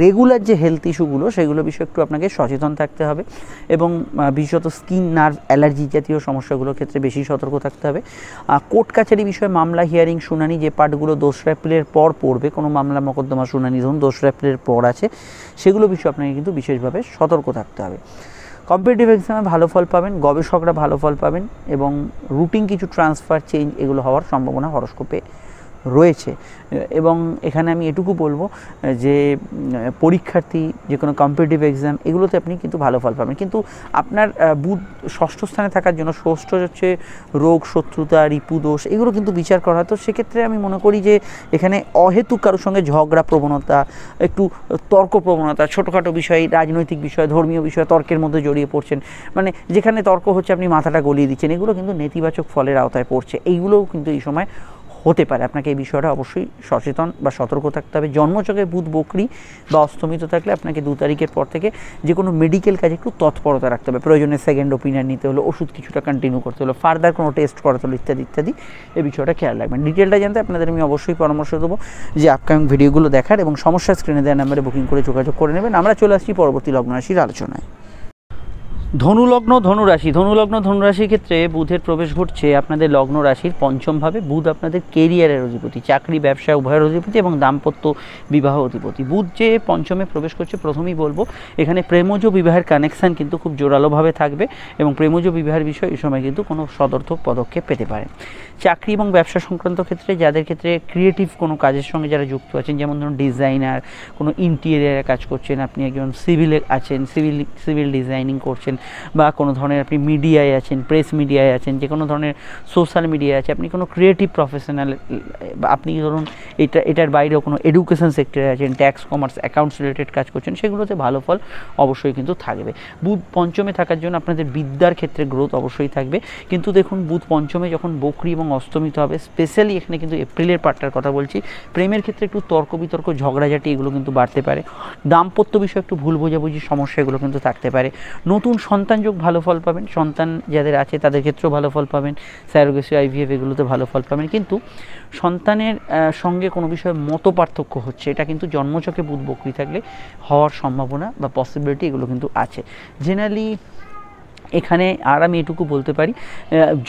রেগুলার যে হেলথ ইস্যুগুলো সেগুলো বিষয়ে একটু আপনাকে সচেতন থাকতে হবে এবং বিশেষত স্কিন, নার্ভ, অ্যালার্জি জাতীয় সমস্যাগুলোর ক্ষেত্রে বেশি সতর্ক থাকতে হবে। কোর্ট কাছারি বিষয়ে মামলা, হিয়ারিং, শুনানি যে পার্টগুলো 2রা এপ্রিলের পর পড়বে, কোনো মামলা মোকদ্দমা শুনানি ধরুন 2রা এপ্রিলের পর আছে, সেগুলো বিষয়ে আপনাকে কিন্তু বিশেষভাবে সতর্ক থাকতে হবে। কম্পিটিটিভ এক্সামে ভালো ফল পাবেন, গবেষকরা ভালো ফল পাবেন এবং রুটিন কিছু ট্রান্সফার, চেঞ্জ এগুলো হওয়ার সম্ভাবনা হরস্কোপে রয়েছে। এবং এখানে আমি এটুকু বলবো যে পরীক্ষার্থী, যে কোনো কম্পিটিটিভ এক্সাম এগুলোতে আপনি কিন্তু ভালো ফল পাবেন। কিন্তু আপনার বুধ ষষ্ঠ স্থানে থাকার জন্য, ষষ্ঠ হচ্ছে রোগ, শত্রুতা, রিপুদোষ, এগুলো কিন্তু বিচার করা হয়। তো সেক্ষেত্রে আমি মনে করি যে এখানে অহেতুক কারোর সঙ্গে ঝগড়া প্রবণতা, একটু তর্ক প্রবণতা, ছোটোখাটো বিষয়, রাজনৈতিক বিষয়, ধর্মীয় বিষয়, তর্কের মধ্যে জড়িয়ে পড়ছেন, মানে যেখানে তর্ক হচ্ছে আপনি মাথাটা গলিয়ে দিচ্ছেন, এগুলো কিন্তু নেতিবাচক ফলের আওতায় পড়ছে। এইগুলোও কিন্তু এই সময় হতে পারে। আপনাকে এই বিষয়টা অবশ্যই সচেতন বা সতর্ক থাকতে হবে। জন্মছকে বুধ বক্রী বা অস্তমিত থাকলে আপনাকে 2 তারিখের পর থেকে যে কোনো মেডিকেল কাজে একটু তৎপরতা রাখতে হবে। প্রয়োজনে সেকেন্ড ওপিনিয়ন নিতে হলো, ওষুধ কিছুটা কন্টিনিউ করতে হলো, ফার্দার কোনো টেস্ট করাতে হলো, ইত্যাদি ইত্যাদি, এই বিষয়টা খেয়াল রাখবেন। ডিটেলটা জানতে আপনাদের আমি অবশ্যই পরামর্শ দেবো যে আপকামিং ভিডিওগুলো দেখার এবং সমস্যা স্ক্রিনে দেওয়া নাম্বারে বুকিং করে যোগাযোগ করে নেবেন। আমরা চলে আসছি পরবর্তী লগ্ন রাশির আলোচনায়। ধনুলগ্ন ধনুরাশি। ধনুলগ্ন ধনুরাশির ক্ষেত্রে বুধের প্রবেশ ঘটছে আপনাদের লগ্ন রাশির পঞ্চমভাবে। বুধ আপনাদের কেরিয়ারের অধিপতি, চাকরি ব্যবসা উভয়ের অধিপতি এবং দাম্পত্য বিবাহ অধিপতি। বুধ যে পঞ্চমে প্রবেশ করছে, প্রথমেই বলবো এখানে প্রেমজ বিবাহের কানেকশান কিন্তু খুব জোরালোভাবে থাকবে এবং প্রেমজ বিবাহের বিষয় এই সময় কিন্তু কোনো সদর্থক পদক্ষেপ পেতে পারে। চাকরি এবং ব্যবসা সংক্রান্ত ক্ষেত্রে, যাদের ক্ষেত্রে ক্রিয়েটিভ কোনো কাজের সঙ্গে যারা যুক্ত আছেন, যেমন ধরুন ডিজাইনার, কোনো ইন্টেরিয়ারে কাজ করছেন, আপনি একজন সিভিলে আছেন, সিভিল ডিজাইনিং করছেন, বা কোনো ধরনের আপনি মিডিয়ায় আছেন, প্রেস মিডিয়ায় আছেন, যে কোনো ধরনের সোশ্যাল মিডিয়ায় আছে, আপনি কোনো ক্রিয়েটিভ প্রফেশনাল, বা আপনি ধরুন এটার বাইরেও কোনো এডুকেশন সেক্টরে আছেন, ট্যাক্স, কমার্স, অ্যাকাউন্টস রিলেটেড কাজ করছেন, সেগুলোতে ভালো ফল অবশ্যই কিন্তু থাকবে। বুধ পঞ্চমে থাকার জন্য আপনাদের বিদ্যার ক্ষেত্রে গ্রোথ অবশ্যই থাকবে। কিন্তু দেখুন, বুধ পঞ্চমে যখন বক্রী এবং অস্তমিত হবে, স্পেশালি এখানে কিন্তু এপ্রিলের পার্টটার কথা বলছি, প্রেমের ক্ষেত্রে একটু তর্ক বিতর্ক, ঝগড়াঝাটি এগুলো কিন্তু বাড়তে পারে। দাম্পত্য বিষয়ে একটু ভুল বোঝাবুঝি সমস্যা এগুলো কিন্তু থাকতে পারে। নতুন সন্তান যোগ ভালো ফল পাবেন, সন্তান যাদের আছে তাদের ক্ষেত্রেও ভালো ফল পাবেন। স্যারোগেসি, আইভিএফ এগুলোতে ভালো ফল পাবেন। কিন্তু সন্তানের সঙ্গে কোনো বিষয়ে মত পার্থক্য হচ্ছে, এটা কিন্তু জন্মছকে বুধ বক্রী থাকলে হওয়ার সম্ভাবনা বা পসিবিলিটি এগুলো কিন্তু আছে। জেনারেলি এখানে আর আমি এটুকু বলতে পারি,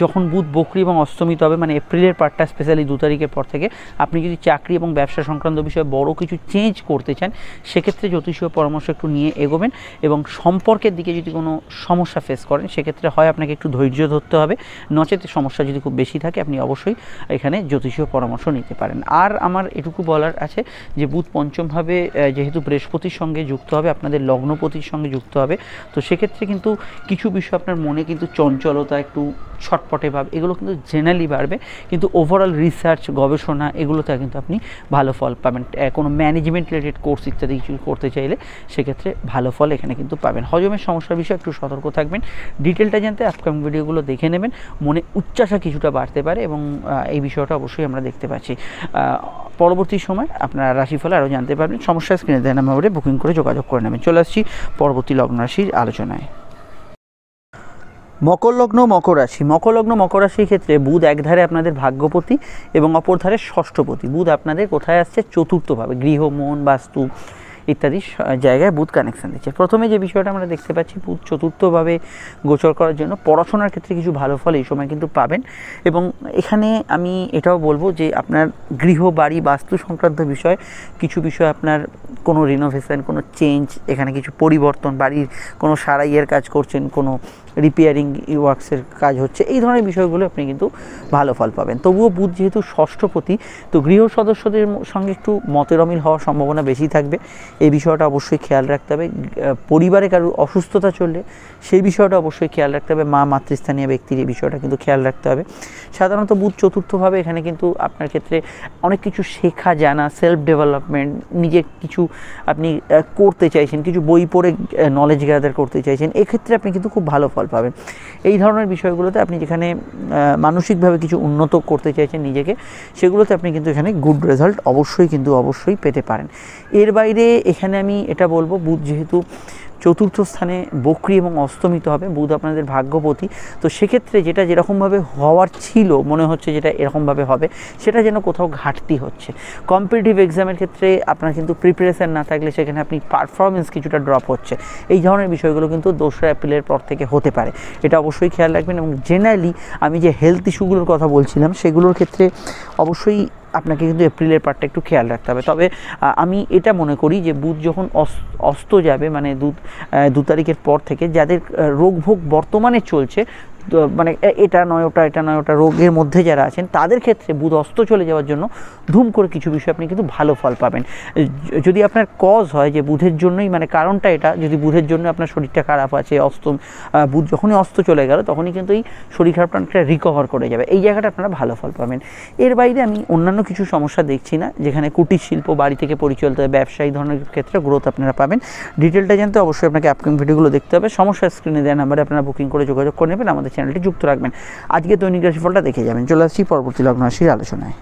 যখন বুধ বক্রী এবং অস্তমিত হবে, মানে এপ্রিলের পার্টটা স্পেশালি 2 তারিখের পর থেকে, আপনি যদি চাকরি এবং ব্যবসা সংক্রান্ত বিষয়ে বড় কিছু চেঞ্জ করতে চান, সেক্ষেত্রে জ্যোতিষীয় পরামর্শ একটু নিয়ে এগোবেন। এবং সম্পর্কের দিকে যদি কোনো সমস্যা ফেস করেন, সেক্ষেত্রে হয় আপনাকে একটু ধৈর্য ধরতে হবে, নচেত সমস্যা যদি খুব বেশি থাকে আপনি অবশ্যই এখানে জ্যোতিষীয় পরামর্শ নিতে পারেন। আর আমার এটুকু বলার আছে যে বুধ পঞ্চমভাবে যেহেতু বৃহস্পতির সঙ্গে যুক্ত হবে, আপনাদের লগ্নপতির সঙ্গে যুক্ত হবে, তো সেক্ষেত্রে কিন্তু কিছু বিষয় আপনার মনে কিন্তু চঞ্চলতা, একটু ছটপটে ভাব, এগুলো কিন্তু জেনারেলি বাড়বে। কিন্তু ওভারঅল রিসার্চ, গবেষণা এগুলোতে কিন্তু আপনি ভালো ফল পাবেন। কোনো ম্যানেজমেন্ট রিলেটেড কোর্স ইত্যাদি কিছু করতে চাইলে সেক্ষেত্রে ভালো ফল এখানে কিন্তু পাবেন। হজমের সমস্যার বিষয়ে একটু সতর্ক থাকবেন। ডিটেলটা জানতে আপকামিং ভিডিওগুলো দেখে নেবেন। মনে উচ্চাসা কিছুটা বাড়তে পারে এবং এই বিষয়টা অবশ্যই আমরা দেখতে পাচ্ছি। পরবর্তী সময় আপনারা রাশিফল আরও জানতে পারবেন। সমস্যা স্ক্রিনে দেওয়া নাম্বারে বুকিং করে যোগাযোগ করে নেবেন। চলে আসছি পরবর্তী লগ্ন রাশির আলোচনায়। মকর লগ্ন মকর রাশি। মকর লগ্ন মকর রাশির ক্ষেত্রে বুধ একধারে আপনাদের ভাগ্যপতি এবং অপর ধারে ষষ্ঠপতি। বুধ আপনাদের কোথায় আসছে? চতুর্থভাবে, গৃহ, মন, বাস্তু ইত্যাদি জায়গায় বুধ কানেকশান দিচ্ছে। প্রথমে যে বিষয়টা আমরা দেখতে পাচ্ছি, বুধ চতুর্থভাবে গোচর করার জন্য পড়াশোনার ক্ষেত্রে কিছু ভালো ফল এই সময় কিন্তু পাবেন। এবং এখানে আমি এটাও বলবো যে আপনার গৃহ বাড়ি বাস্তু সংক্রান্ত বিষয় কিছু বিষয় আপনার কোনো রিনোভেশন, কোনো চেঞ্জ, এখানে কিছু পরিবর্তন, বাড়ির কোনো সারাইয়ের কাজ করছেন, কোনো রিপেয়ারিং ওয়ার্কসের কাজ হচ্ছে, এই ধরনের বিষয়গুলো আপনি কিন্তু ভালো ফল পাবেন। তবুও বুধ যেহেতু ষষ্ঠপতি, তো গৃহ সদস্যদের সঙ্গে একটু মতের অমিল হওয়ার সম্ভাবনা বেশি থাকবে, এই বিষয়টা অবশ্যই খেয়াল রাখতে হবে। পরিবারে কারোর অসুস্থতা চললে সেই বিষয়টা অবশ্যই খেয়াল রাখতে হবে। মাতৃস্থানীয় ব্যক্তির এই বিষয়টা কিন্তু খেয়াল রাখতে হবে। সাধারণত বুধ চতুর্থভাবে এখানে কিন্তু আপনার ক্ষেত্রে অনেক কিছু শেখা জানা, সেলফ ডেভেলপমেন্ট, নিজে কিছু আপনি করতে চাইছেন, কিছু বই পড়ে নলেজ গ্যাদার করতে চাইছেন, এক্ষেত্রে আপনি কিন্তু খুব ভালো ফল পাবেন। এই ধরনের বিষয়গুলোতে আপনি যেখানে মানসিকভাবে কিছু উন্নত করতে চাইছেন নিজেকে, সেগুলোতে আপনি কিন্তু এখানে গুড রেজাল্ট অবশ্যই পেতে পারেন। এর বাইরে এখানে আমি এটা বলবো, বুধ যেহেতু চতুর্থ স্থানে বক্রী এবং অস্তমিত হবে, বুধ আপনাদের ভাগ্যপতি, তো সেক্ষেত্রে যেটা যেরকমভাবে হওয়ার ছিল মনে হচ্ছে যেটা এরকমভাবে হবে, সেটা যেন কোথাও ঘাটতি হচ্ছে। কম্পিটিটিভ এক্সামের ক্ষেত্রে আপনার কিন্তু প্রিপারেশান না থাকলে সেখানে আপনি পারফরমেন্স কিছুটা ড্রপ হচ্ছে, এই ধরনের বিষয়গুলো কিন্তু 2রা এপ্রিলের পর থেকে হতে পারে, এটা অবশ্যই খেয়াল রাখবেন। এবং জেনারেলি আমি যে হেলথ ইস্যুগুলোর কথা বলছিলাম সেগুলোর ক্ষেত্রে অবশ্যই আপনাকে কিন্তু এপ্রিলের পার্টটা একটু খেয়াল রাখতে হবে। তবে আমি এটা মনে করি যে বুধ যখন অস্ত যাবে, মানে 2 তারিখের পর থেকে যাদের রোগভোগ বর্তমানে চলছে, মানে এটা নয় ওটা রোগের মধ্যে যারা আছেন, তাদের ক্ষেত্রে বুধ অস্ত চলে যাওয়ার জন্য ধুম করে কিছু বিষয় আপনি কিন্তু ভালো ফল পাবেন। যদি আপনার কজ হয় যে বুধের জন্যই, মানে কারণটা এটা, যদি বুধের জন্য আপনার শরীরটা খারাপ আছে, বুধ যখনই অস্ত চলে গেল তখনই কিন্তু এই শরীর খারাপটা অনেকটা রিকভার করে যাবে, এই জায়গাটা আপনারা ভালো ফল পাবেন। এর বাইরে আমি অন্যান্য কিছু সমস্যা দেখছি না, যেখানে কুটির শিল্প, বাড়ি থেকে পরিচালিত ব্যবসা, এই ধরনের ক্ষেত্রে গ্রোথ আপনারা পাবেন। ডিটেলটা জানতে অবশ্যই আপনাকে আপকামিং ভিডিওগুলো দেখতে হবে। সমস্যা স্ক্রিনে দেওয়া নাম্বারে আপনারা বুকিং করে যোগাযোগ করে নেবেন, আমাদের চ্যানেলটি যুক্ত রাখবেন। আজকে দৈনিক রাশিফলটা দেখে যাবেন। চলে আসছি পরবর্তী লগ্ন রাশির আলোচনায়।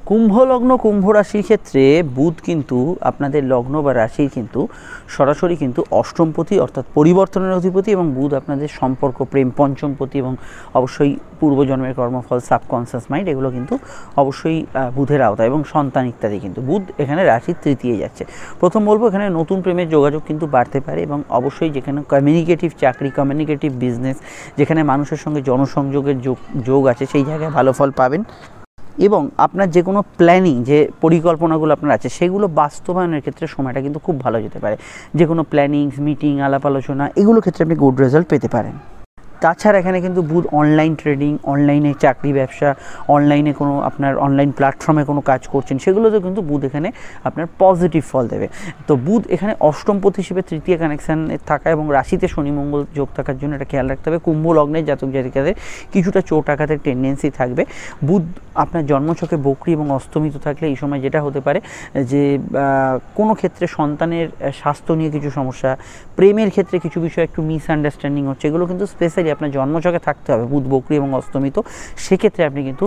কুম্ভ লগ্ন, কুম্ভ রাশির ক্ষেত্রে বুধ কিন্তু আপনাদের লগ্ন বা রাশির কিন্তু সরাসরি কিন্তু অষ্টমপতি অর্থাৎ পরিবর্তনের অধিপতি, এবং বুধ আপনাদের সম্পর্ক, প্রেম, পঞ্চমপতি, এবং অবশ্যই পূর্বজন্মের কর্মফল, সাবকনসিয়াস মাইন্ড, এগুলো কিন্তু অবশ্যই বুধের আওতায়, এবং সন্তান ইত্যাদি। কিন্তু বুধ এখানে রাশির তৃতীয় যাচ্ছে। প্রথম বলবো এখানে নতুন প্রেমের যোগাযোগ কিন্তু বাড়তে পারে, এবং অবশ্যই যেখানে কমিউনিকেটিভ চাকরি, কমিউনিকেটিভ বিজনেস, যেখানে মানুষের সঙ্গে জনসংযোগের যোগ আছে, সেই জায়গায় ভালো ফল পাবেন। এবং আপনার যে কোনো প্ল্যানিং, যে পরিকল্পনাগুলো আপনার আছে, সেগুলো বাস্তবায়নের ক্ষেত্রে সময়টা কিন্তু খুব ভালো যেতে পারে। যে কোনো প্ল্যানিংস, মিটিং, আলাপ আলোচনা, এগুলোর ক্ষেত্রে আপনি গুড রেজাল্ট পেতে পারেন। তাছাড়া এখানে কিন্তু বুধ অনলাইন ট্রেডিং, অনলাইনে চাকরি ব্যবসা, অনলাইনে কোনো আপনার অনলাইন প্ল্যাটফর্মে কোনো কাজ করছেন, সেগুলোতেও কিন্তু বুধ এখানে আপনার পজিটিভ ফল দেবে। তো বুধ এখানে অষ্টমপতি হিসেবে তৃতীয় কানেকশানে থাকা এবং রাশিতে শনি মঙ্গল যোগ থাকার জন্য এটা খেয়াল রাখতে হবে। কুম্ভ লগ্নের জাতক জাতিকাদের কিছুটা চোট আঘাতের টেন্ডেন্সি থাকবে। বুধ আপনার জন্মছকে বক্রী এবং অস্তমিত থাকলে এই সময় যেটা হতে পারে যে কোনো ক্ষেত্রে সন্তানের স্বাস্থ্য নিয়ে কিছু সমস্যা, প্রেমের ক্ষেত্রে কিছু বিষয় একটু মিসআন্ডারস্ট্যান্ডিং হচ্ছে, এগুলো কিন্তু স্পেশালি আপনার জন্মছকে থাকতে হবে, বুধ বক্রী এবং অস্তমিত। সেক্ষেত্রে আপনি কিন্তু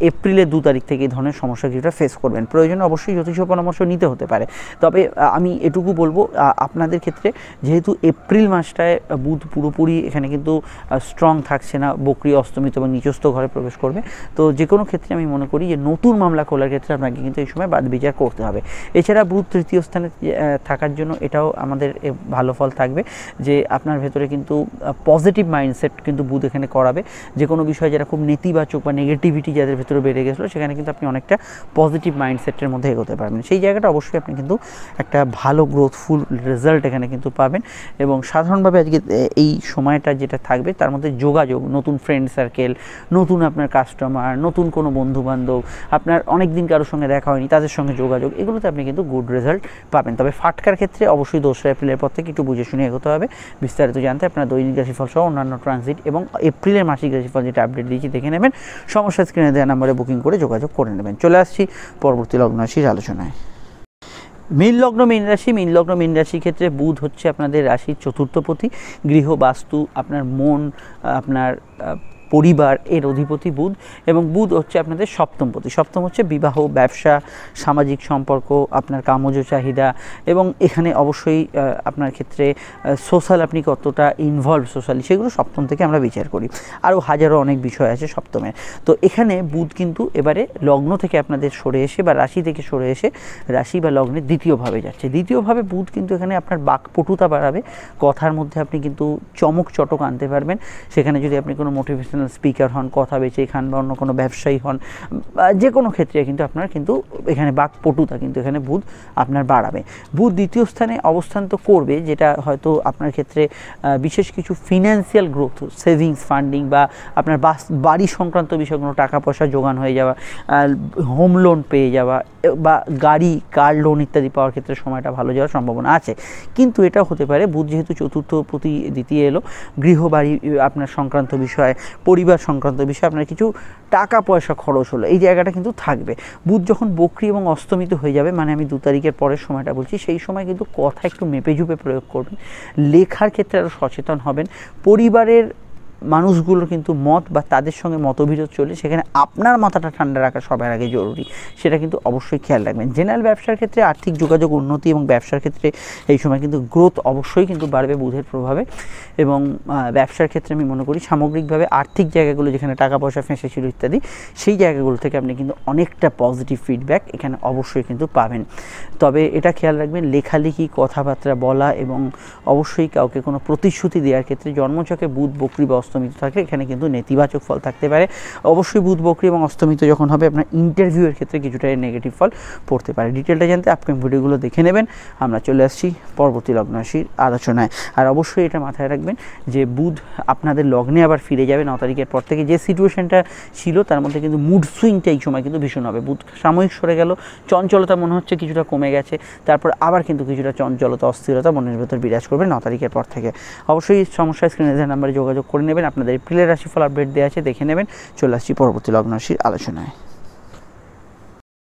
এপ্রিলের 2 তারিখ থেকে এই ধরনের সমস্যা কিছুটা ফেস করবেন। প্রয়োজনে অবশ্যই জ্যোতিষ পরামর্শ নিতে হতে পারে। তবে আমি এটুকু বলবো, আপনাদের ক্ষেত্রে যেহেতু এপ্রিল মাসটায় বুধ পুরোপুরি এখানে কিন্তু স্ট্রং থাকছে না, বক্রী, অস্তমিত এবং নিচস্থ ঘরে প্রবেশ করবে, তো যে কোনো ক্ষেত্রে আমি মনে করি যে নতুন মামলা খোলার ক্ষেত্রে আপনাকে কিন্তু এই সময় বাদ বিচার করতে হবে। এছাড়া বুধ তৃতীয় স্থানে থাকার জন্য এটাও আমাদের ভালো ফল থাকবে যে আপনার ভেতরে কিন্তু পজিটিভ মাইন্ডসেট কিন্তু বুধ এখানে করাবে। যে কোনো বিষয় যারা খুব নেতিবাচক বা নেগেটিভিটি যাদের ভেতরে বেড়ে গেছিলো, সেখানে কিন্তু আপনি অনেকটা পজিটিভ মাইন্ডসেটের মধ্যে এগোতে পারবেন। সেই জায়গাটা অবশ্যই আপনি কিন্তু একটা ভালো গ্রোথফুল রেজাল্ট এখানে কিন্তু পাবেন। এবং সাধারণভাবে আজকে এই সময়টা যেটা থাকবে তার মধ্যে যোগাযোগ, নতুন ফ্রেন্ড সার্কেল, নতুন আপনার কাস্টমার, নতুন কোনো বন্ধুবান্ধব, আপনার অনেক দিন কারোর সঙ্গে দেখা হয়নি তাদের সঙ্গে যোগাযোগ, এগুলোতে আপনি কিন্তু গুড রেজাল্ট পাবেন। তবে ফাটকার ক্ষেত্রে অবশ্যই 2 এপ্রিলের পর থেকে একটু বুঝে শুনে এগোতে হবে। বিস্তারিত জানতে আপনার দৈনিক রাশিফল সহ অন্যান্য ট্রানজিট এবং এপ্রিলের মাসিক রাশিফল যেটা আপডেট দিয়েছি দেখে নেবেন। সমস্যা স্ক্রিনে দেওয়া নাম্বারে বুকিং করে যোগাযোগ করে নেবেন। চলে আসছি পরবর্তী লগ্ন রাশির আলোচনায়। মীন লগ্ন, মীন রাশি। মীন লগ্ন, মীন রাশির ক্ষেত্রে বুধ হচ্ছে আপনাদের রাশির চতুর্থপতি। গৃহ, বাস্তু, আপনার মন, আপনার পরিবার এর অধিপতি বুধ, এবং বুধ হচ্ছে আপনাদের সপ্তমপতি। সপ্তম হচ্ছে বিবাহ, ব্যবসা, সামাজিক সম্পর্ক, আপনার কামজ চাহিদা, এবং এখানে অবশ্যই আপনার ক্ষেত্রে সোশ্যাল, আপনি কতটা ইনভলভ সোশ্যালি, সেগুলো সপ্তম থেকে আমরা বিচার করি। আরও হাজারো অনেক বিষয় আছে সপ্তমের। তো এখানে বুধ কিন্তু এবারে লগ্ন থেকে আপনাদের সরে এসে বা রাশি থেকে সরে এসে রাশি বা লগ্নের দ্বিতীয়ভাবে যাচ্ছে। দ্বিতীয়ভাবে বুধ কিন্তু এখানে আপনার বাকপটুতা বাড়াবে, কথার মধ্যে আপনি কিন্তু চমক চটক আনতে পারবেন। সেখানে যদি আপনি কোনো মোটিভেশনাল স্পিকার হন, কথা বেচে খান, বা অন্য কোনো ব্যবসায়ী হন, যে কোনো ক্ষেত্রে কিন্তু আপনার কিন্তু এখানে বাকপটুতা কিন্তু এখানে বুধ আপনার বাড়াবে। বুধ দ্বিতীয় স্থানে অবস্থান তো করবে, যেটা হয়তো আপনার ক্ষেত্রে বিশেষ কিছু ফিনান্সিয়াল গ্রোথ, সেভিংস, ফান্ডিং, বা আপনার বাড়ি সংক্রান্ত বিষয়গুলো, টাকা পয়সা জোগান হয়ে যাওয়া, হোম লোন পেয়ে যাওয়া, বা গাড়ি, কার লোন ইত্যাদি পাওয়ার ক্ষেত্রে সময়টা ভালো যাওয়ার সম্ভাবনা আছে। কিন্তু এটাও হতে পারে বুধ যেহেতু চতুর্থ প্রতি দ্বিতীয় এলো, গৃহবাড়ি আপনার সংক্রান্ত বিষয়, পরিবার সংক্রান্ত বিষয়, আপনার কিছু টাকা পয়সা খরচ হলো, এই জায়গাটা কিন্তু থাকবে। বুধ যখন বক্রী এবং অস্তমিত হয়ে যাবে, মানে আমি 2 তারিখের পরের সময়টা বলছি, সেই সময় কিন্তু কথা একটু মেপে ঝুপে প্রয়োগ করবেন, লেখার ক্ষেত্রে আরও সচেতন হবেন। পরিবারের মানুষগুলোর কিন্তু মত বা তাদের সঙ্গে মতবিরোধ চলে, সেখানে আপনার মাথাটা ঠান্ডা রাখা সবার আগে জরুরি, সেটা কিন্তু অবশ্যই খেয়াল রাখবেন। জেনারেল ব্যবসার ক্ষেত্রে আর্থিক যোগাযোগ উন্নতি এবং ব্যবসার ক্ষেত্রে এই সময় কিন্তু গ্রোথ অবশ্যই কিন্তু বাড়বে বুধের প্রভাবে। এবং ব্যবসার ক্ষেত্রে আমি মনে করি সামগ্রিকভাবে আর্থিক জায়গাগুলো যেখানে টাকা পয়সা ফেঁসেছিল ইত্যাদি, সেই জায়গাগুলো থেকে আপনি কিন্তু অনেকটা পজিটিভ ফিডব্যাক এখানে অবশ্যই কিন্তু পাবেন। তবে এটা খেয়াল রাখবেন, লেখালেখি, কথাবার্তা বলা এবং অবশ্যই কাউকে কোনো প্রতিশ্রুতি দেওয়ার ক্ষেত্রে জন্মছকে বুধ বক্রী বা অস্তমিত থাকলে এখানে কিন্তু নেতিবাচক ফল থাকতে পারে। অবশ্যই বুধ বক্রী এবং অস্তমিত যখন হবে, আপনার ইন্টারভিউয়ের ক্ষেত্রে কিছুটা নেগেটিভ ফল পড়তে পারে। ডিটেলটা জানতে আপকামিং ভিডিওগুলো দেখে নেবেন। আমরা চলে আসছি পরবর্তী লগ্ন রাশির আলোচনায়। আর অবশ্যই এটা মাথায় রাখবেন যে বুধ আপনাদের লগ্নে আবার ফিরে যাবে 9 তারিখের পর থেকে। যে সিচুয়েশনটা ছিল তার মধ্যে কিন্তু মুড সুইংটা এই সময় কিন্তু ভীষণ হবে। বুধ সাময়িক সরে গেল, চঞ্চলতা মনে হচ্ছে কিছুটা কমে গেছে, তারপর আবার কিন্তু কিছুটা চঞ্চলতা, অস্থিরতা মনের ভেতর বিরাজ করবে 9 তারিখের পর থেকে। অবশ্যই সমস্যায় স্ক্রিনে দেওয়া নাম্বারে যোগাযোগ করে নেবেন। আপনাদের এপ্রিলের রাশিফল আপডেট দেওয়া আছে, দেখে নেবেন। চলে আসছি পরবর্তী লগ্ন রাশির আলোচনায়।